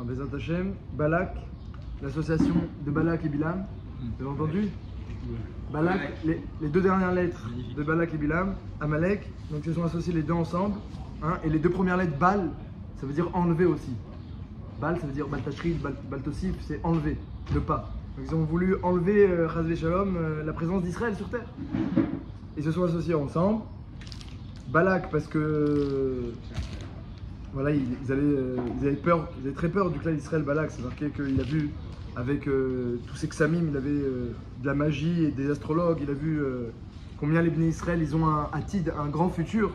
Bezat Hashem, Balak, l'association de Balak et Bilam, vous avez entendu? Balak, les deux dernières lettres de Balak et Bilam, Amalek, donc ils se sont associés les deux ensemble, hein, et les deux premières lettres, Bal, ça veut dire enlever aussi. Bal, ça veut dire Baltashrid, Baltosif, c'est enlever, ne pas. Donc ils ont voulu enlever, Chazvé Shalom, la présence d'Israël sur terre. Ils se sont associés ensemble. Balak, parce que voilà, ils avaient peur, ils avaient très peur du clan d'Israël. Balak, c'est marqué qu'il a vu avec tous ces Ksamim, il avait de la magie et des astrologues, il a vu combien les Bnei Israël, ils ont un atid, un grand futur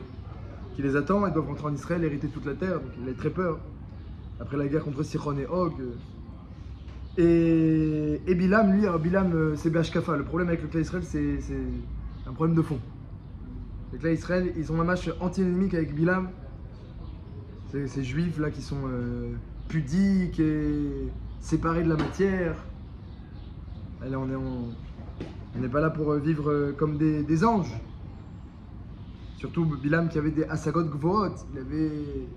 qui les attend, ils doivent rentrer en Israël, hériter toute la terre, donc il avait très peur. Après la guerre contre Sichon et Og. Et Bilam, lui, alors Bilam, c'est Bashkafa. Le problème avec le clan d'Israël, c'est un problème de fond. Le clan d'Israël, ils ont un match antinomique avec Bilam. Ces juifs là qui sont pudiques et séparés de la matière. Allez, on n'est pas là pour vivre comme des anges. Surtout Bilam qui avait des Asagot Gvoot, il avait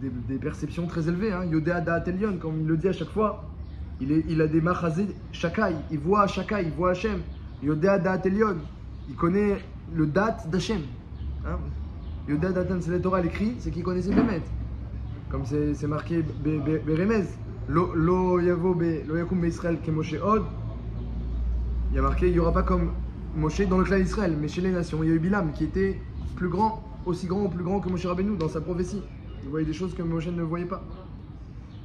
des perceptions très élevées. Hein. Yodéa Da'at Elyon, comme il le dit à chaque fois, il a des machazé Shakai, il voit Shakai, il voit Hachem. Yodéa Da'at Elyon, il connaît le date d'Hachem. Hein. Yodéa Da'at Elyon, c'est la Torah, elle écrit, c'est qu'il connaissait Bémet. Comme c'est marqué Beremez. Lo yakum Israël ke Moshe Od. Il y a marqué, il n'y aura pas comme Moshe dans le clan d'Israël, mais chez les nations. Il y a eu Bilam qui était plus grand, aussi grand ou plus grand que Moshe Rabbeinu dans sa prophétie. Il voyait des choses que Moshe ne voyait pas.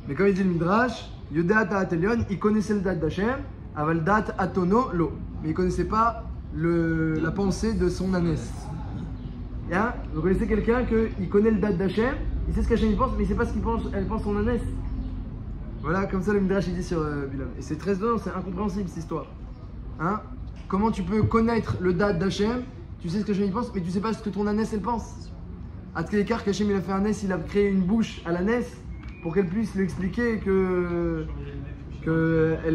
Mais comme il dit le Midrash, Yodéa Da'at Elyon, il connaissait le date d'Hachem, aval date atono lo. Mais il ne connaissait pas la pensée de son ânesse. Hein? Vous connaissez quelqu'un qui connaît le date d'Hachem, il sait ce qu'Hachem pense, mais il ne sait pas ce qu'elle pense son ânesse. Voilà, comme ça le Midrash il dit sur Bilam. Et c'est très drôle, c'est incompréhensible cette histoire. Hein? Comment tu peux connaître le date d'Hachem, tu sais ce que Hachem pense, mais tu ne sais pas ce que ton ânesse elle pense. À tel écart qu'Hachem il a fait un ânesse, il a créé une bouche à l'ânesse pour qu'elle puisse lui expliquer qu'elle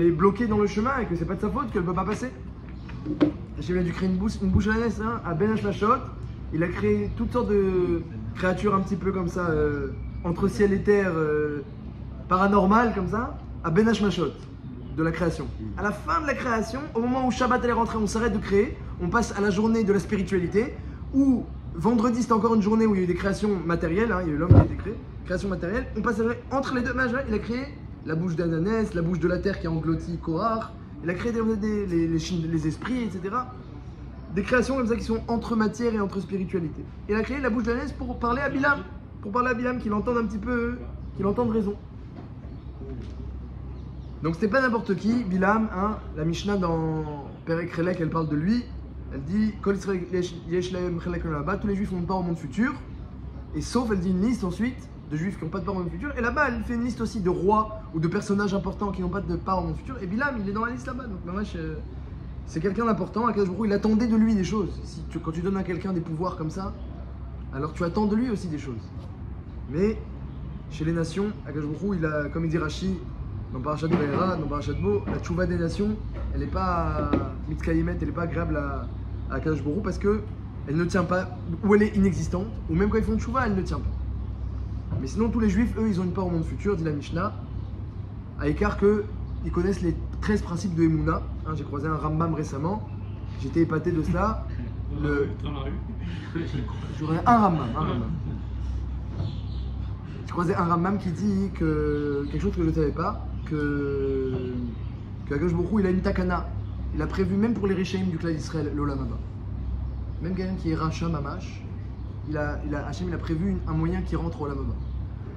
est bloquée dans le chemin et que c'est pas de sa faute, qu'elle ne peut pas passer. Hachem a dû créer une bouche à l'ânesse, hein, à Ben Hashmashot. Il a créé toutes sortes de créatures un petit peu comme ça, entre ciel et terre, paranormales comme ça, à Ben Hashmashot, de la création. À la fin de la création, au moment où Shabbat est rentré, on s'arrête de créer, on passe à la journée de la spiritualité, où vendredi c'est encore une journée où il y a eu des créations matérielles, hein, il y a eu l'homme qui a été créé, création matérielle, on passe entre les deux mages, il a créé la bouche d'Ananès, la bouche de la terre qui a englouti Korach, il a créé les esprits, etc. Des créations comme ça qui sont entre matière et entre spiritualité. Il a créé la bouche d'Ananès pour parler à Bilam, qu'il entende un petit peu, qu'il entende raison. Donc c'était pas n'importe qui, Bilam, hein, la Mishnah dans Perek Relek, elle parle de lui, elle dit Kol Israël yesh lahem chelek là-bas, tous les juifs n'ont pas au monde futur, et sauf, elle dit une liste ensuite de juifs qui n'ont pas de part au monde futur, et là-bas elle fait une liste aussi de rois ou de personnages importants qui n'ont pas de part au monde futur, et Bilam il est dans la liste là-bas, donc c'est quelqu'un d'important, Akadosh Baruch Hu, il attendait de lui des choses. Quand tu donnes à quelqu'un des pouvoirs comme ça, alors tu attends de lui aussi des choses. Mais chez les nations, Akadosh Baruch Hu, il a, comme il dit Rashi, dans Parashat Vayera, dans Parashat Bo, la tchouva des nations, elle n'est pas mitkayemet, elle n'est pas agréable à Akadosh Baruch Hu parce qu'elle ne tient pas, ou elle est inexistante, ou même quand ils font tchouva, elle ne tient pas. Mais sinon, tous les juifs, eux, ils ont une part au monde futur, dit la Mishnah, à écart qu'ils connaissent les 13 principes de Emouna. Hein, j'ai croisé un Rambam récemment, j'étais épaté de cela. Dans la rue. J'aurais un Rambam. J'ai croisé un Rambam qui dit quelque chose que je ne savais pas, que Akadosh Baruch Hu, il a une takana. Il a prévu même pour les Rishaïm du clan d'Israël, l'Olam Haba. Même quelqu'un qui est Racha Mamash, Hachem il a prévu un moyen qui rentre au Olam Haba.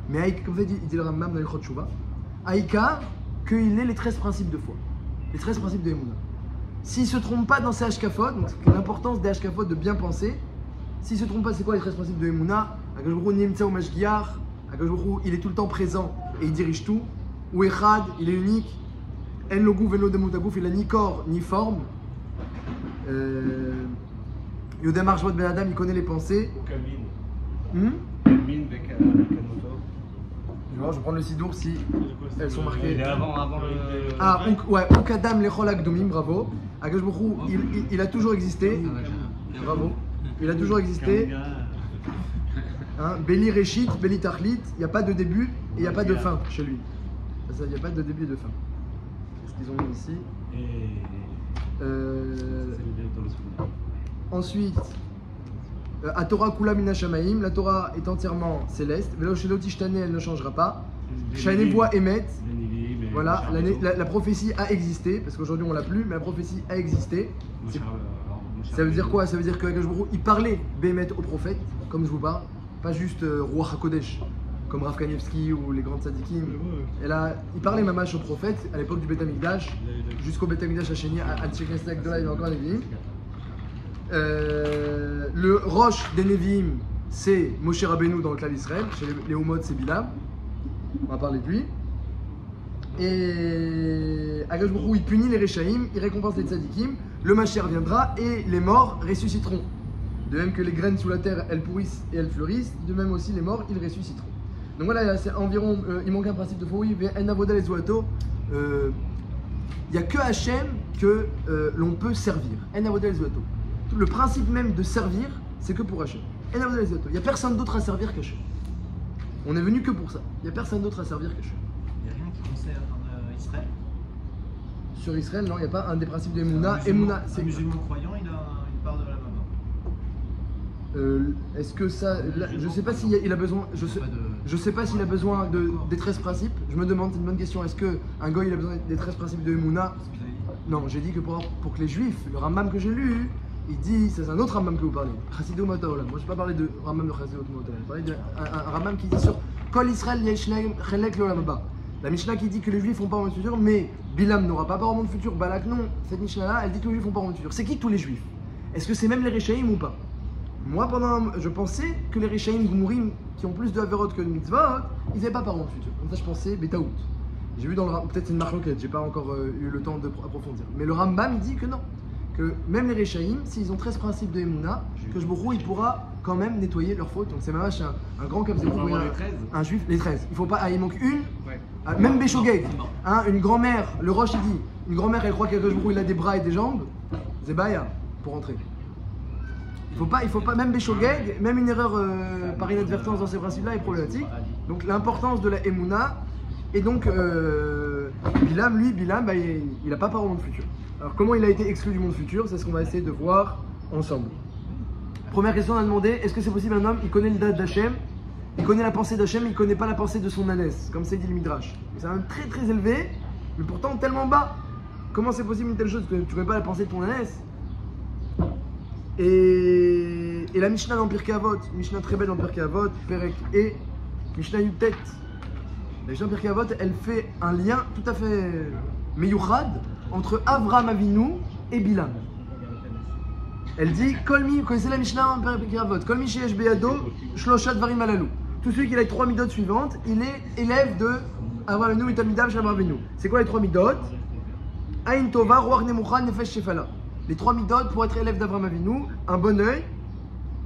Mais comme ça il dit le Rambam dans l'Ilchot Shuvah, Aïka, qu'il ait les 13 principes de foi, les 13 principes de Emouna. S'il ne se trompe pas dans ses Hashkafot, donc c'est l'importance des Hashkafot de bien penser, s'il ne se trompe pas, c'est quoi les 13 principes de Emouna? Akadosh Baruch Hu Nimtza ou Mashgiach, Akadosh Baruch Hu, il est tout le temps présent et il dirige tout. Ou Echad, il est unique. En Logu Veno Demoutagouf, il a ni corps ni forme. Yodem Arshvot Ben Adam, il connaît les pensées. Je vais prendre le Sidour si elles sont marquées. Il est avant le. Ah, ouais, Ukadam Lechol Akdomim, bravo. Akadosh Baruch Hu, il a toujours existé. Bravo. Il a toujours existé. Hein, Béli Réchit, Béli Tachlit, il n'y a pas de début et il n'y a pas de fin chez lui. Il n'y a pas de début et de fin. Qu'est-ce qu'ils ont mis ici? Ensuite, à Torah Kula Mina Shamaim, la Torah est entièrement céleste. Velo Shelo Tishtane, elle ne changera pas. Shanevoa Emet, voilà, la prophétie a existé, parce qu'aujourd'hui on l'a plus, mais la prophétie a existé. Ça veut dire quoi? Ça veut dire qu'Akadosh Baruch Hu, il parlait Bémet au prophète, comme je vous parle, pas juste Roi HaKodesh, comme Rav Kanievski ou les grands tzadikim. Et là, il parlait mamash au prophète à l'époque du Beth Amikdash, jusqu'au Beth Amikdash Hasheni, à Tcheknestek Gdola, il y avait encore un Nevi'im. Le Rosh des Nevi'im, c'est Moshe Rabbeinu dans le clan d'Israël, chez les Homod, c'est Bilam. On va parler de lui. Et Akadosh Baruch Hu, il punit les Rechaïm, il récompense les tzadikim, le Mashiach viendra et les morts ressusciteront. De même que les graines sous la terre, elles pourrissent et elles fleurissent, de même aussi les morts, ils ressusciteront. Donc voilà, c'est environ, il manque un principe de Fouri, En Avoda les Zoato, il n'y a que Hachem que l'on peut servir. En Avoda les Zoato. Le principe même de servir, c'est que pour Hachem. En Avoda les Zoato. Il n'y a personne d'autre à servir qu'Hachem. On est venu que pour ça. Il n'y a personne d'autre à servir qu'Hachem. Il n'y a rien qui concerne Israël. Sur Israël, non, il n'y a pas un des principes de Emouna. Emouna, c'est un musulman croyant, il part de la maman. Est-ce que ça, là, je ne sais pas s'il a besoin, je sais pas s'il a besoin des 13 principes. Je me demande, c'est une bonne question. Est-ce que un goy il a besoin des 13 principes de Emouna? Non, j'ai dit que pour que les Juifs, le Rambam que j'ai lu, il dit, c'est un autre Rambam que vous parlez, Chassidou Mataolam. Moi, je n'ai pas parlé de Rambam de Chassidou Mataolam. Je parlais d'un Rambam qui dit sur Kol Israël Yeshlem Chelek L'Olam Haba. La Mishnah qui dit que les Juifs font pas un monde futur, mais Bilam n'aura pas un monde futur. Balak non. Cette Mishnah-là, elle dit que les Juifs font pas un monde futur. C'est qui tous les Juifs? Est-ce que c'est même les Rechaïm ou pas? Moi, je pensais que les Rechaïm Gmourim, qui ont plus de Averot que de Mitzvot, ils n'avaient pas par monde futur. Comme ça, je pensais Betaout. J'ai vu dans le peut-être c'est une marloquette, j'ai pas encore eu le temps d'approfondir. Mais le Rambam dit que non. Que même les Rechaïm, s'ils ont 13 principes de Emouna, que Jborou il pourra quand même nettoyer leurs fautes. Donc c'est mamash un grand cap. Un juif, les 13. Il faut pas, il manque une. Ouais. Même Béchogeg, hein, une grand-mère, le Roche il dit, une grand-mère elle croit que Jborou il a des bras et des jambes, c'est Baya pour rentrer. Il faut pas, même Béchogeg, même une erreur par inadvertance dans ces principes-là est problématique. Donc l'importance de la Emouna. Et donc, Bilam, bah, il n'a pas part au monde futur. Alors, comment il a été exclu du monde futur? C'est ce qu'on va essayer de voir ensemble. Première question, on a demandé, est-ce que c'est possible un homme, il connaît le date d'Hachem, il connaît la pensée d'Hachem, il ne connaît pas la pensée de son ânesse, comme c'est dit le Midrash. C'est un très très élevé, mais pourtant tellement bas. Comment c'est possible une telle chose que tu ne connais pas la pensée de ton ânesse? Et la Mishnah dans Pirkei Avot, Mishnah très belle dans Pirkei Avot, Perek et Mishnah Yutet. La Mishnah Pirkei Avot, elle fait un lien tout à fait meyuchad entre Avraham Avinu et Bilam. Elle dit, Kolmi, vous connaissez la Mishnah en Pirkei Avot, Kolmi sheyesh beyado shlosha dvarim halalu. Tout celui qui a les 3 midot suivantes, il est élève de Avraham Avinu et Talmidav shel Avraham Avinu. C'est quoi les 3 midot? Ain tova, ruach nemucha, nefesh shefala. Les 3 midot pour être élève d'Avraham Avinu, un bon œil,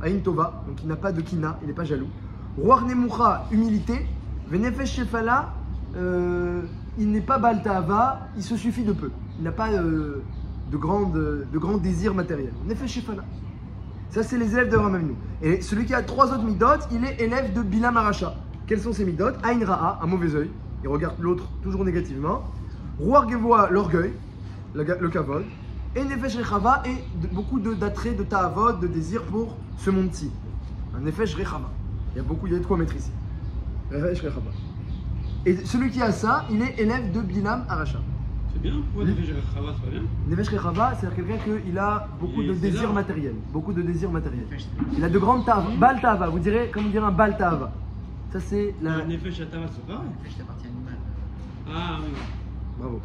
Ain tova, donc il n'a pas de kina, il n'est pas jaloux. Ruach nemucha, humilité. Venefesh Shefala, il n'est pas Baal Ta'ava, il se suffit de peu. Il n'a pas de grands désirs matériels. Nefesh Shefala. Ça, c'est les élèves d'Avraham Avinu. Et celui qui a 3 autres midot, il est élève de Bilam Aracha. Quels sont ces midot? Ain Ra'a, un mauvais œil. Il regarde l'autre toujours négativement. Ruach Gevoa, l'orgueil, le kavod. Et Nefesh Rechava, et beaucoup d'attrait, de ta'avod, de désir pour ce monde-ci. Un Nefesh Rechava. Il y a de quoi mettre ici. Et celui qui a ça, il est élève de Bilam Aracha. C'est bien, pourquoi Nefesh Rechava, c'est pas bien? Nefesh Rechava, c'est quelqu'un qui a beaucoup de désirs matériels. Beaucoup de désirs matériels. Il a de grandes ta'ava. Bal ta'ava, vous direz, comme on dirait un bal ta'ava. Ça c'est la. Nefesh Atava, c'est pas? Nefesh, c'est la partie animale. Ah oui. Bravo.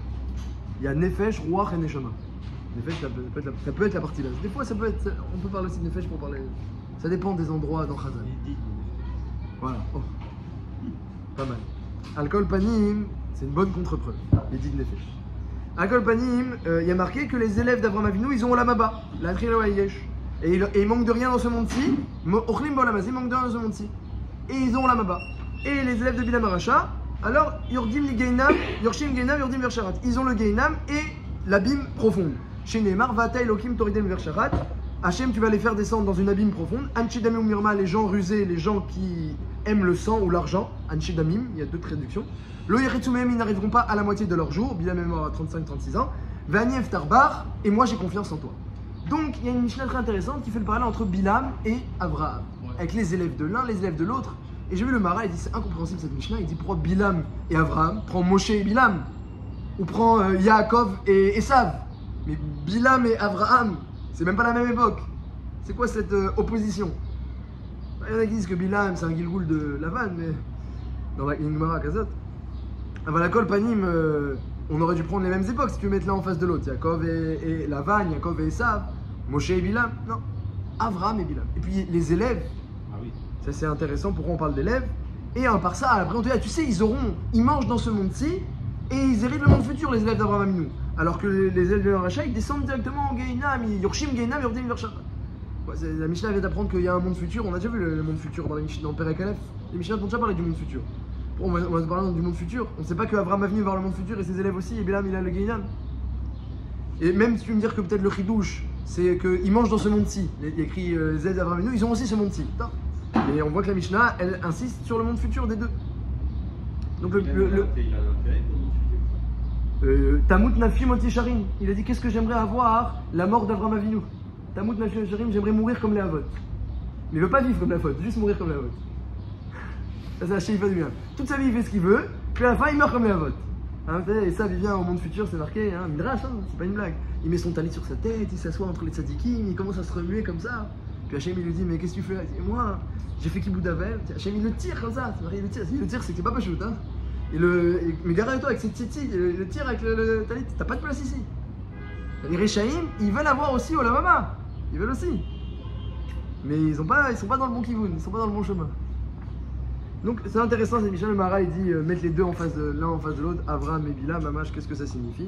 Il y a Nefesh, Ruach et Neshama. Nefesh, ça peut être la partie là. Des fois, ça peut être. On peut parler aussi de Nefesh pour parler. Ça dépend des endroits dans Chazal. Voilà. Oh. Pas mal. Alcool Panim, c'est une bonne contre-preuve. Les dits de Nefesh. Alcool Panim, il y a marqué que les élèves d'Avraham Avinu, ils ont Olam Haba, la Trilo Hayesh. Et ils manquent de rien dans ce monde-ci. Ochlim Bolamaz, ils manquent de rien dans ce monde-ci. Et ils ont Olam Haba. Et les élèves de Bilam Aracha, alors Yordim li Gainam, Yorshim Gainam, Yordim Versharat. Ils ont le Gainam et l'abîme profonde. Chez Neymar, Vata Elokim Toridem Versharat. Hachem, tu vas les faire descendre dans une abîme profonde. Anchidame Umirma, les gens rusés, les gens qui aiment le sang ou l'argent, Anshi Damim, il y a deux traductions. Lo Yeretsu Mehem, ils n'arriveront pas à la moitié de leur jour, Bilam est mort à 35-36 ans. Vani Eftarbar, et moi j'ai confiance en toi. Donc il y a une Mishnah très intéressante qui fait le parallèle entre Bilam et Avraham, avec les élèves de l'un, les élèves de l'autre. Et j'ai vu le Mara, il dit c'est incompréhensible cette Mishnah, il dit pourquoi Bilam et Avraham, prend Moshe et Bilam, ou prend Yaakov et Esav. Mais Bilam et Avraham, c'est même pas la même époque. C'est quoi cette opposition? Il y en a qui disent que Bilam c'est un Gilgoul de Lavan, mais dans la Gemara Kazot. Avalakol Panim, on aurait dû prendre les mêmes époques si tu veux mettre l'un en face de l'autre. Yaakov et Lavan, Yaakov et Esav, Moshe et Bilam. Non, Avraham et Bilam. Et puis les élèves, Ah oui. ça c'est intéressant, pourquoi on parle d'élèves. Et à part ça, après on te dit, tu sais, ils mangent dans ce monde-ci et ils héritent le monde futur, les élèves d'Abraham Avinu. Alors que les élèves de Racha, ils descendent directement en Gehinam, Yorshim Gehinam, Yordim Yorsham. La Mishnah vient d'apprendre qu'il y a un monde futur, on a déjà vu le monde futur dans Perek Aleph. Les Mishnah ont déjà parlé du monde futur. On va parler du monde futur. On ne sait pas qu'Abraham va venir vers le monde futur et ses élèves aussi, et Bilam il a le Gehinam. Et même si tu veux me dire que peut-être le Chidouche, c'est qu'ils mangent dans ce monde-ci. Il y a écrit les élèves d'Abraham Avinu, ils ont aussi ce monde-ci. Et on voit que la Mishnah, elle insiste sur le monde futur des deux. Donc Il a l'intérêt pour le futur. Tamut Nafi Moti Sharim, il a dit qu'est-ce que j'aimerais avoir la mort d'Avraham Avinu. Tamut Nafi Moti Sharim, j'aimerais mourir comme les Avot. Mais il veut pas vivre comme la faute, juste mourir comme les Avot. Ça c'est Hachem, il fait du bien. Toute sa vie il fait ce qu'il veut, puis à la fin il meurt comme les Avot. Hein, et ça, il vient au monde futur, c'est marqué, hein, Midrash, hein, c'est pas une blague. Il met son talit sur sa tête, il s'assoit entre les tzadikim, il commence à se remuer comme ça. Puis Hachem il lui dit, mais qu'est-ce que tu fais là? Il dit, moi, j'ai fait Kiboud Avel. Hachem il le tire comme ça, il le tire, s'il le tire, c'est que c'est pas shoot, hein. Mais garde-toi avec cette titi, il le tire avec le talit, t'as pas de place ici. Les Rechaïm, ils veulent avoir aussi Olamama, ils veulent aussi. Mais ils sont pas dans le bon kivoun, ils sont pas dans le bon chemin. Donc c'est intéressant, c'est Michel Mara, il dit mettre les deux l'un en face de l'autre, Avraham et Bilam, Mamash, qu'est-ce que ça signifie?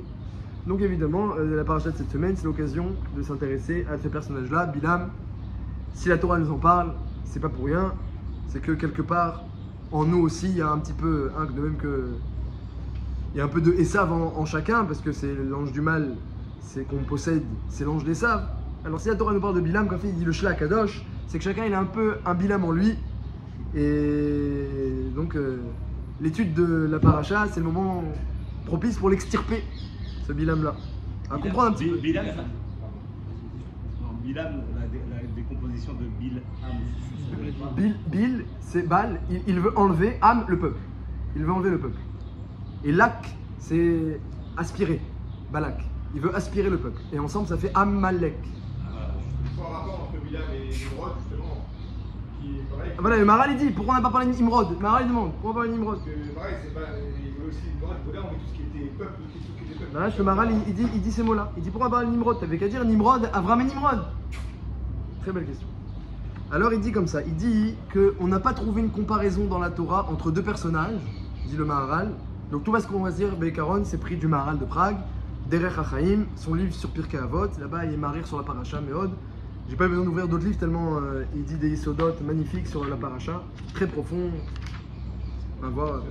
Donc évidemment, la paracha de cette semaine, c'est l'occasion de s'intéresser à ces personnages-là. Bilam, si la Torah nous en parle, c'est pas pour rien, c'est que quelque part, en nous aussi, il y a un petit peu, hein, de même que il y a un peu de Esav en chacun, parce que c'est l'ange du mal, c'est qu'on possède, c'est l'ange d'Esav. Alors si la Torah nous parle de Bilam, quand il dit le Shla Kadosh, c'est que chacun il a un peu un Bilam en lui. Et donc l'étude de la paracha, c'est le moment propice pour l'extirper, ce Bilam-là. À comprendre un petit peu. Bilam, la décomposition de Bilham. Bil, c'est Bal, il veut enlever Am, le peuple. Il veut enlever le peuple. Et Lak, c'est aspirer. Balak. Il veut aspirer le peuple. Et ensemble, ça fait Amalek. Il faut un rapport entre Bilam et Nimrod, justement, qui est pareil. Voilà, le Maral il dit, pourquoi on n'a pas parlé de Nimrod? Le Maral il demande, pourquoi on n'a pas parlé de Nimrod? Parce que pareil, c'est pas. Il voulait aussi Nimrod, il voulait enlever tout ce qui était peuple, tout ce qui était peuple. Là, le Maral il dit ces mots-là. Il dit, pourquoi on n'a pas parlé de Nimrod? T'avais qu'à dire Nimrod, Avram et Nimrod. Très belle question. Alors il dit comme ça, il dit qu'on n'a pas trouvé une comparaison dans la Torah entre deux personnages, dit le Maharal. Donc tout ce qu'on va dire, Beikaron, c'est pris du Maharal de Prague, Derech HaChaim, son livre sur Pirkei Avot. Là-bas, il est marir sur la paracha, Méod. J'ai pas besoin d'ouvrir d'autres livres tellement il dit des isodotes magnifiques sur la paracha, très profond. On va voir.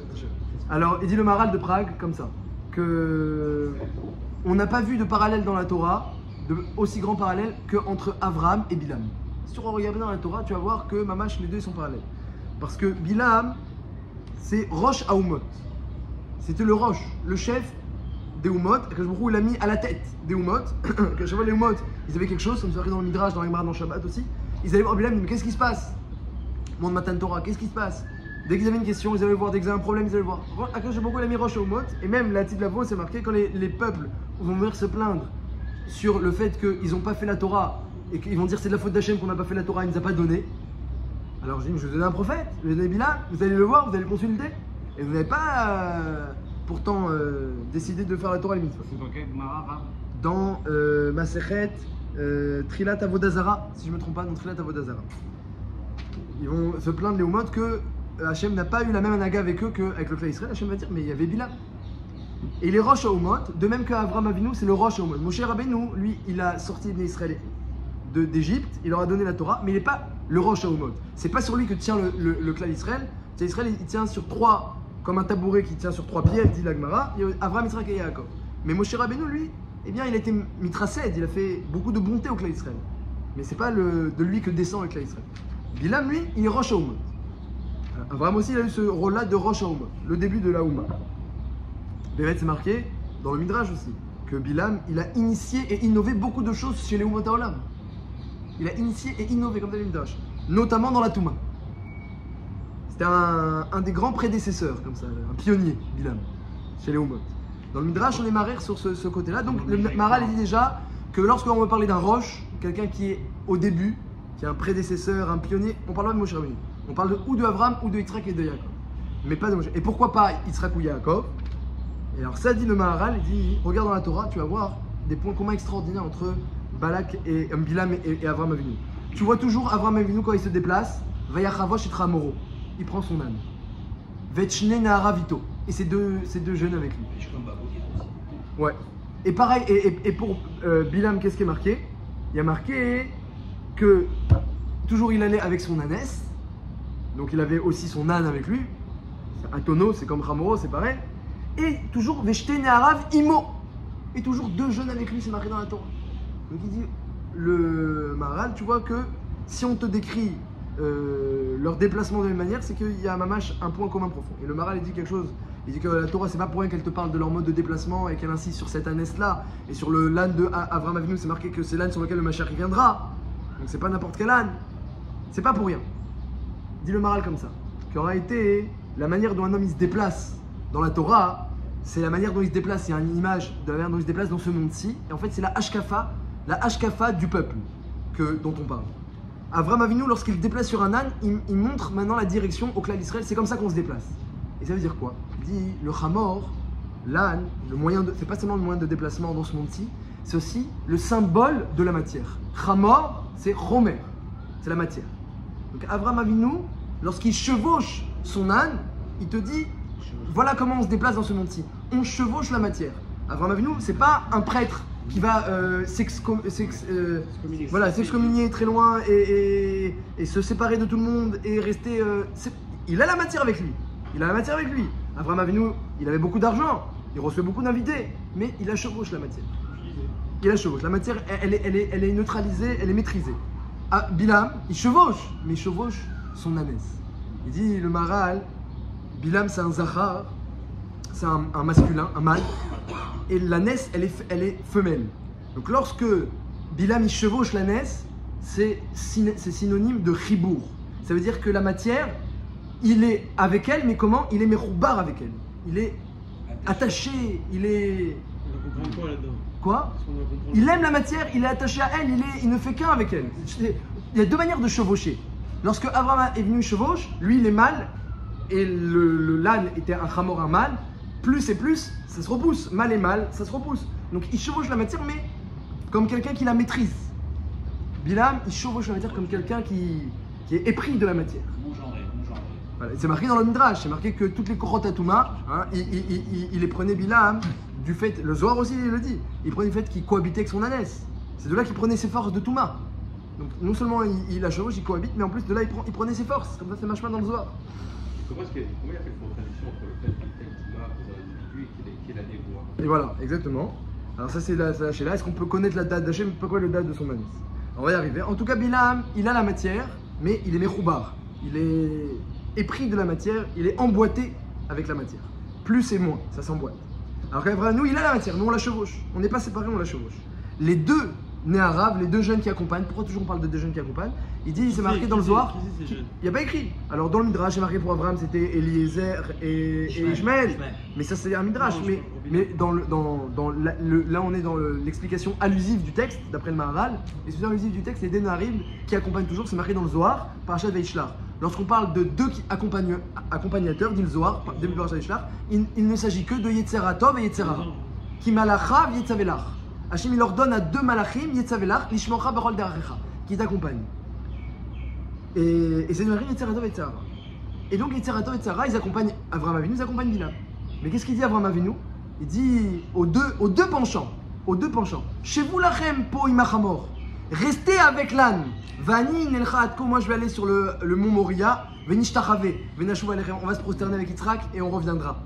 Alors il dit le Maharal de Prague comme ça, que on n'a pas vu de parallèle dans la Torah, de aussi grand parallèle qu'entre Avraham et Bilam. Si tu regardes dans la Torah, tu vas voir que Mamash, les deux sont parallèles. Parce que Bilam, c'est Rosh Haumot. C'était le Rosh, le chef des Humot, que il a mis à la tête des Humot. Que chaque fois les Humot, ils avaient quelque chose, comme ça dans le Midrash, dans la Gemara, dans le Shabbat aussi. Ils allaient voir Bilam, ils disaient, mais qu'est-ce qui se passe? Monde Matan Torah, qu'est-ce qui se passe? Dès qu'ils avaient une question, ils allaient voir, dès qu'ils avaient un problème, ils allaient voir. Akash il a mis Rosh Haumot, et même la petite Lavo, c'est marqué quand les peuples vont venir se plaindre sur le fait qu'ils n'ont pas fait la Torah et qu'ils vont dire c'est de la faute d'Hachem qu'on n'a pas fait la Torah, il ne nous a pas donné. Alors je dis, je vais vous donner un prophète, je vais vous donner Bilam, vous allez le voir, vous allez le consulter. Et vous n'avez pas pourtant décidé de faire la Torah limite. C'est dans quel Gemara? Dans Masechet Trilat Avodazara, si je ne me trompe pas, dans Trilat Avodazara. Ils vont se plaindre les Humot que Hachem n'a pas eu la même anaga avec eux qu'avec le clan Israël. Hachem va dire, mais il y avait Bilam. Et les Rosh Haumot, de même qu'Avraham Avinu, c'est le Rosh Haumot. Moshe Rabbeinu, lui, il a sorti les Israël d'Égypte, il leur a donné la Torah, mais il n'est pas le Rosh Haumot. C'est pas sur lui que tient le clan Israël. Israël, il tient sur trois, comme un tabouret qui tient sur trois pieds, dit la Gemara, Avraham, Yitzhak et Yaakov. Mais Moshe Rabbeinu, lui, eh bien, il a été mitracède, il a fait beaucoup de bonté au clan Israël. Mais c'est pas de lui que descend le clan Israël. Bilam, lui, il est Rosh Haumot. Abraham aussi, il a eu ce rôle-là de Rosh Haouma, le début de la Houma. Mais c'est marqué dans le Midrash aussi, que Bilam, il a initié et innové beaucoup de choses chez les Houmot HaOlam. Il a initié et innové, comme dans le Midrash, notamment dans la Touma. C'était un des grands prédécesseurs, comme ça, un pionnier, Bilam, chez les Houmot. Dans le Midrash, on est marré sur ce côté-là. Donc le Maharal dit déjà que lorsqu'on veut parler d'un Rosh, quelqu'un qui est au début, qui est un prédécesseur, un pionnier, on parle pas de Moshe Rabbeinu. On parle ou de Abraham ou de Yitzhak et de Yaakov. Mais pas de Moshe. Et pourquoi pas Yitzhak ou Yaakov? Et alors ça dit le Maharal, il dit, regarde dans la Torah, tu vas voir des points communs extraordinaires entre Balak et Bilam et Avraham Avinu. Tu vois toujours Avraham Avinu quand il se déplace, Vayachavosh et Tramoro. Il prend son âne. Vetchne Naharavito. Et ces deux jeunes avec lui. Ouais. Et pareil, et pour Bilam, qu'est-ce qui est marqué? Il y a marqué que toujours il allait avec son ânesse. Donc il avait aussi son âne avec lui. Un tonneau, c'est comme Ramoro, c'est pareil. Et toujours Veshte Neharav Imo. Et toujours deux jeunes avec lui, c'est marqué dans la Torah. Donc il dit, le Maharal, tu vois que si on te décrit leur déplacement de la même manière, c'est qu'il y a un point commun profond. Et le Maharal, il dit quelque chose. Il dit que la Torah, c'est pas pour rien qu'elle te parle de leur mode de déplacement et qu'elle insiste sur cette ânesse-là. Et sur le l'âne de Avraham Avinu, c'est marqué que c'est l'âne sur lequel le Mashiach viendra. Donc c'est pas n'importe quel âne. C'est pas pour rien. Dit le Maharal comme ça. Qui aura été la manière dont un homme il se déplace dans la Torah, c'est la manière dont il se déplace. Il y a une image de la manière dont il se déplace dans ce monde-ci. Et en fait, c'est la hashkafa du peuple dont on parle. Avraham Avinu, lorsqu'il déplace sur un âne, il montre maintenant la direction au clan d'Israël. C'est comme ça qu'on se déplace. Et ça veut dire quoi? Il dit le Hamor, l'âne, c'est pas seulement le moyen de déplacement dans ce monde-ci, c'est aussi le symbole de la matière. Hamor, c'est Romer, c'est la matière. Donc Avraham Avinu, lorsqu'il chevauche son âne, il te dit voilà comment on se déplace dans ce monde-ci. On chevauche la matière. Avraham Avinu, c'est pas un prêtre qui va s'excommunier très loin et se séparer de tout le monde et rester. Il a la matière avec lui. Il a la matière avec lui. Avraham Avinu, il avait beaucoup d'argent, il recevait beaucoup d'invités, mais il la chevauche la matière. Il la chevauche. La matière, elle est neutralisée, elle est maîtrisée. Ah, Bilam, il chevauche, mais il chevauche son ânesse. Il dit le Maharal, Bilam c'est un zachar, c'est un masculin, un mâle, et l'ânesse elle est femelle. Donc lorsque Bilam il chevauche l'ânesse, c'est synonyme de chibour. Ça veut dire que la matière, il est avec elle, mais comment? Il est meroubar avec elle. Il est attaché, il est... On comprend quoi là-dedans? Quoi? Il aime la matière, il est attaché à elle, il ne fait qu'un avec elle. Il y a deux manières de chevaucher. Lorsque Abraham est venu chevauche, lui il est mâle, et l'âne était un chamor, un mâle, plus et plus, ça se repousse. Mâle et mâle, ça se repousse. Donc il chevauche la matière, mais comme quelqu'un qui la maîtrise. Bilam, il chevauche la matière comme quelqu'un qui est épris de la matière. Voilà. C'est marqué dans le Midrash, c'est marqué que toutes les Korot Atouma, il les prenait Bilam du fait, le Zohar aussi il le dit, il prenait du fait qu'il cohabitait avec son ânesse. C'est de là qu'il prenait ses forces de Touma. Donc non seulement il la chevauche, il cohabite, mais en plus de là il prenait ses forces, comme ça c'est machma dans le Zohar. Comment il y a fait une contradiction entre le fait qu'il ait Touma aux individus et qu'il ait la névoie? Et voilà, exactement. Alors ça c'est la Sheila, est-ce qu'on peut connaître la date d'Hachem, pourquoi le date de son ânesse? On va y arriver. En tout cas Bilam, il a la matière, mais il est mechoubar. Il est épris de la matière, il est emboîté avec la matière. Plus et moins, ça s'emboîte. Alors qu'Avraham, nous, il a la matière, nous on la chevauche. On n'est pas séparés, on la chevauche. Les deux Néharav, les deux jeunes qui accompagnent, pourquoi toujours on parle de deux jeunes qui accompagnent? Il dit, c'est marqué dans le Zohar, il n'y a pas écrit. Alors dans le Midrash, c'est marqué pour Avraham, c'était Eliezer et Ishmaël. Mais ça c'est un Midrash. Mais là on est dans l'explication allusive du texte, d'après le Maharal. L'explication allusive du texte, c'est des Néharim qui accompagnent toujours, c'est marqué dans le Zohar, Parashat Veishlar. Lorsqu'on parle de deux accompagnateurs, dit le Zohar, début de Parashat Veishlar, il ne s'agit que de Yetzera Tov et Yetzera Ra. Ki malachav Yetzavelach. Hachem il leur donne à deux malachim, Yetzavelach, Lishmocha Barol Derachecha, qui t'accompagnent. Et c'est le Yetzera Tov et Yetzera Ra. Et donc Yetzera Tov et Yetzera Ra, ils accompagnent Avraham Avinu, ils accompagnent Bilam. Mais qu'est-ce qu'il dit Avraham Avinu? Il dit aux deux penchants, chez vous lachem po imachamor, restez avec l'âne. Vani nelcha atko, moi je vais aller sur le mont Moria, venishtachave, venashuv alechem, on va se prosterner avec Yitzhak et on reviendra.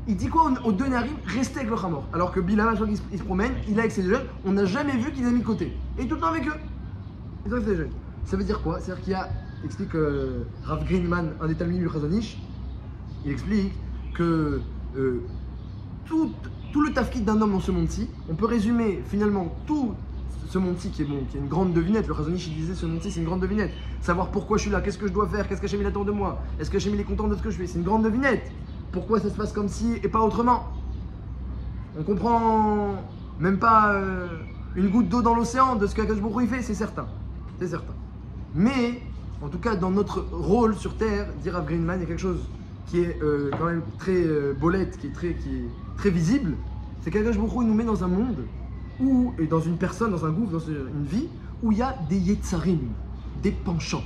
Il dit quoi aux deux Néharim? Restez avec le Hamor. Alors que Bilam, il se promène, il est avec ses deux jeunes, on n'a jamais vu qu'il les a mis de côté. Et tout le temps avec eux. Ils ont fait des jeunes. Ça veut dire quoi? C'est-à-dire qu'il y a explique Rav Greenman, un des talmidim du Chazon Ish, il explique que tout le tafkid d'un homme dans ce monde-ci, on peut résumer finalement tout ce monde-ci qui est une grande devinette. Le Chazon Ish il disait ce monde-ci c'est une grande devinette. Savoir pourquoi je suis là, qu'est-ce que je dois faire, qu'est-ce qu'Hachem attend de moi, est-ce que Hachem est content de ce que je fais, c'est une grande devinette. Pourquoi ça se passe comme ci et pas autrement? On comprend même pas une goutte d'eau dans l'océan de ce qu'Akadosh Baruch Hu fait, c'est certain. C'est certain. Mais, en tout cas, dans notre rôle sur Terre, dit Rav Greenman, il y a quelque chose qui est quand même très bolette, qui est très visible. C'est qu'Akadosh Baruch Hu nous met dans un monde où, et dans une personne, dans un gouffre, dans une vie, où il y a des yetzarim, des penchants.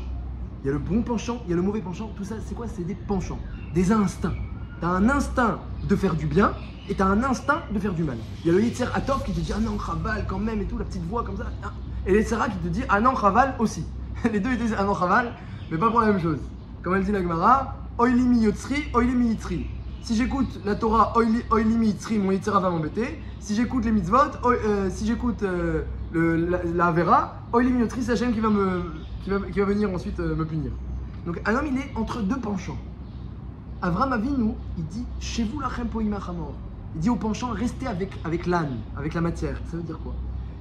Il y a le bon penchant, il y a le mauvais penchant. Tout ça, c'est quoi? C'est des penchants, des instincts. Tu as un instinct de faire du bien et tu as un instinct de faire du mal. Il y a le Yetzer Hatov qui te dit ah non, Chaval quand même et tout, la petite voix comme ça. Et le Yetzera qui te dit ah non, Chaval aussi. Les deux ils disent ah non, Chaval, mais pas pour la même chose. Comme elle dit la Gemara, Oili mi yotzri, Oili mi yitzri. Si j'écoute la Torah, Oili mi yitzri, mon Yetzera va m'embêter. Si j'écoute les mitzvot, si j'écoute la Avera, Oili mi yotzri, c'est Hachem qui va venir ensuite me punir. Donc un homme il est entre deux penchants. Avraham Avinu, il dit chez vous lachem poima chamor. Il dit au penchant restez avec l'âne, avec la matière. Ça veut dire quoi?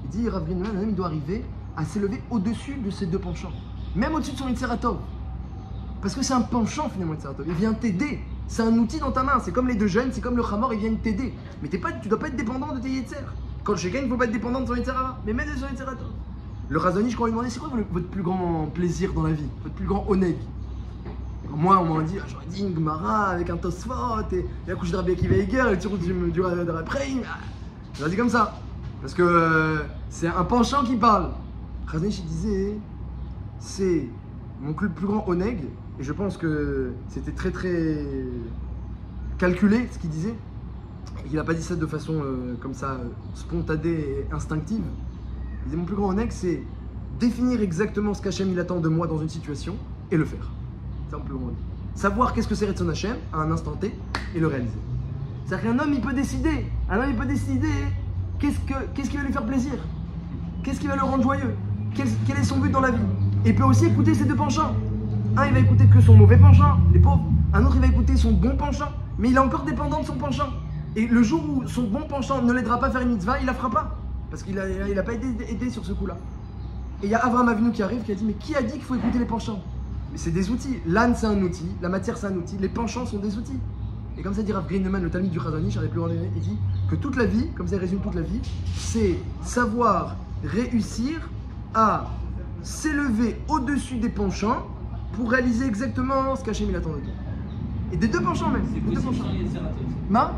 Il dit Rav Greenman, un homme il doit arriver à s'élever au-dessus de ces deux penchants, même au-dessus de son Yetzer Hatov. Parce que c'est un penchant finalement, Yetzer Hatov. Il vient t'aider. C'est un outil dans ta main. C'est comme les deux jeunes, c'est comme le chamor, ils viennent t'aider. Mais tu dois pas être dépendant de tes Yetzer. Quand le Shekin, il ne faut pas être dépendant de son Yetzer Hara, mais même de son Yetzer Hatov. Le Chazon Ish, quand il demandait c'est quoi votre plus grand plaisir dans la vie, votre plus grand oneg? Moi, on m'a dit, j'aurais dit une Gemara avec un Tosfot et la couche de Rabbi Akiva Eiger et le tirou du Raprei. J'aurais dit comme ça. Parce que c'est un penchant qui parle. Chazon Ish disait, c'est mon plus grand oneg, et je pense que c'était très calculé ce qu'il disait. Il n'a pas dit ça de façon comme ça, spontanée et instinctive. Il disait, mon plus grand oneg, c'est définir exactement ce qu'Hachem il attend de moi dans une situation et le faire. Savoir qu'est-ce que c'est Retson Hachem à un instant T et le réaliser. C'est-à-dire qu'un homme il peut décider, qu'est-ce qui va lui faire plaisir, qu'est-ce qui va le rendre joyeux, quel est son but dans la vie. Et il peut aussi écouter ses deux penchants. Un il va écouter que son mauvais penchant, les pauvres. Un autre il va écouter son bon penchant, mais il est encore dépendant de son penchant. Et le jour où son bon penchant ne l'aidera pas à faire une mitzvah, il la fera pas. Parce qu'il n'a pas été aidé sur ce coup-là. Et il y a Avraham Avinu qui arrive qui a dit mais qui a dit qu'il faut écouter les penchants? C'est des outils. L'âne, c'est un outil. La matière, c'est un outil. Les penchants sont des outils. Et comme ça dit Rav Greenman, le talmid du Chazon Ish, il dit que toute la vie, comme ça il résume toute la vie, c'est savoir réussir à s'élever au-dessus des penchants pour réaliser exactement ce qu'Hachem il attend de toi. Et des deux penchants même. C'est possible sans Yetzer Hatov.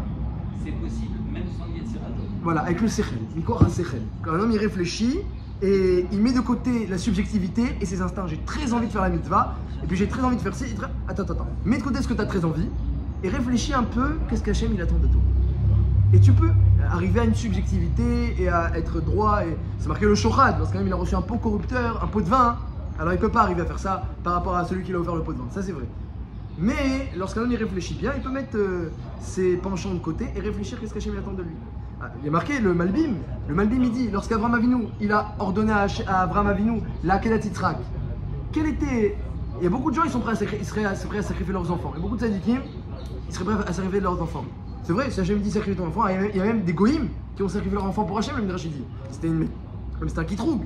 C'est possible même sans Yetzer Hatov. Voilà, avec le Sechel. Mikor HaSechel. Quand un homme il réfléchit, et il met de côté la subjectivité et ses instincts. J'ai très envie de faire la mitzvah, et puis j'ai très envie de faire ci. Attends. Mets de côté ce que tu as très envie, et réfléchis un peu, qu'est-ce qu'Hachem il attend de toi. Et tu peux arriver à une subjectivité et à être droit. Et c'est marqué le shochad, lorsqu'un homme il a reçu un pot corrupteur, un pot de vin, alors il ne peut pas arriver à faire ça par rapport à celui qui l'a offert le pot de vin. Ça c'est vrai. Mais lorsqu'un homme y réfléchit bien, il peut mettre ses penchants de côté et réfléchir qu'est-ce qu'Hachem il attend de lui. Il y a marqué le Malbim. Le Malbim il dit, lorsqu'Avraham Avinu il a ordonné à Avraham Avinu la Kedat Yitzhak, quel était. Il y a beaucoup de gens ils seraient prêts à sacrifier leurs enfants. Il y a beaucoup de tzadikim ils seraient prêts à sacrifier leurs enfants. C'est vrai, si Hachem dit sacrifier ton enfant, il y a même des goïms qui ont sacrifié leur enfant pour Hachem, le Midrash dit. C'était un kitroug.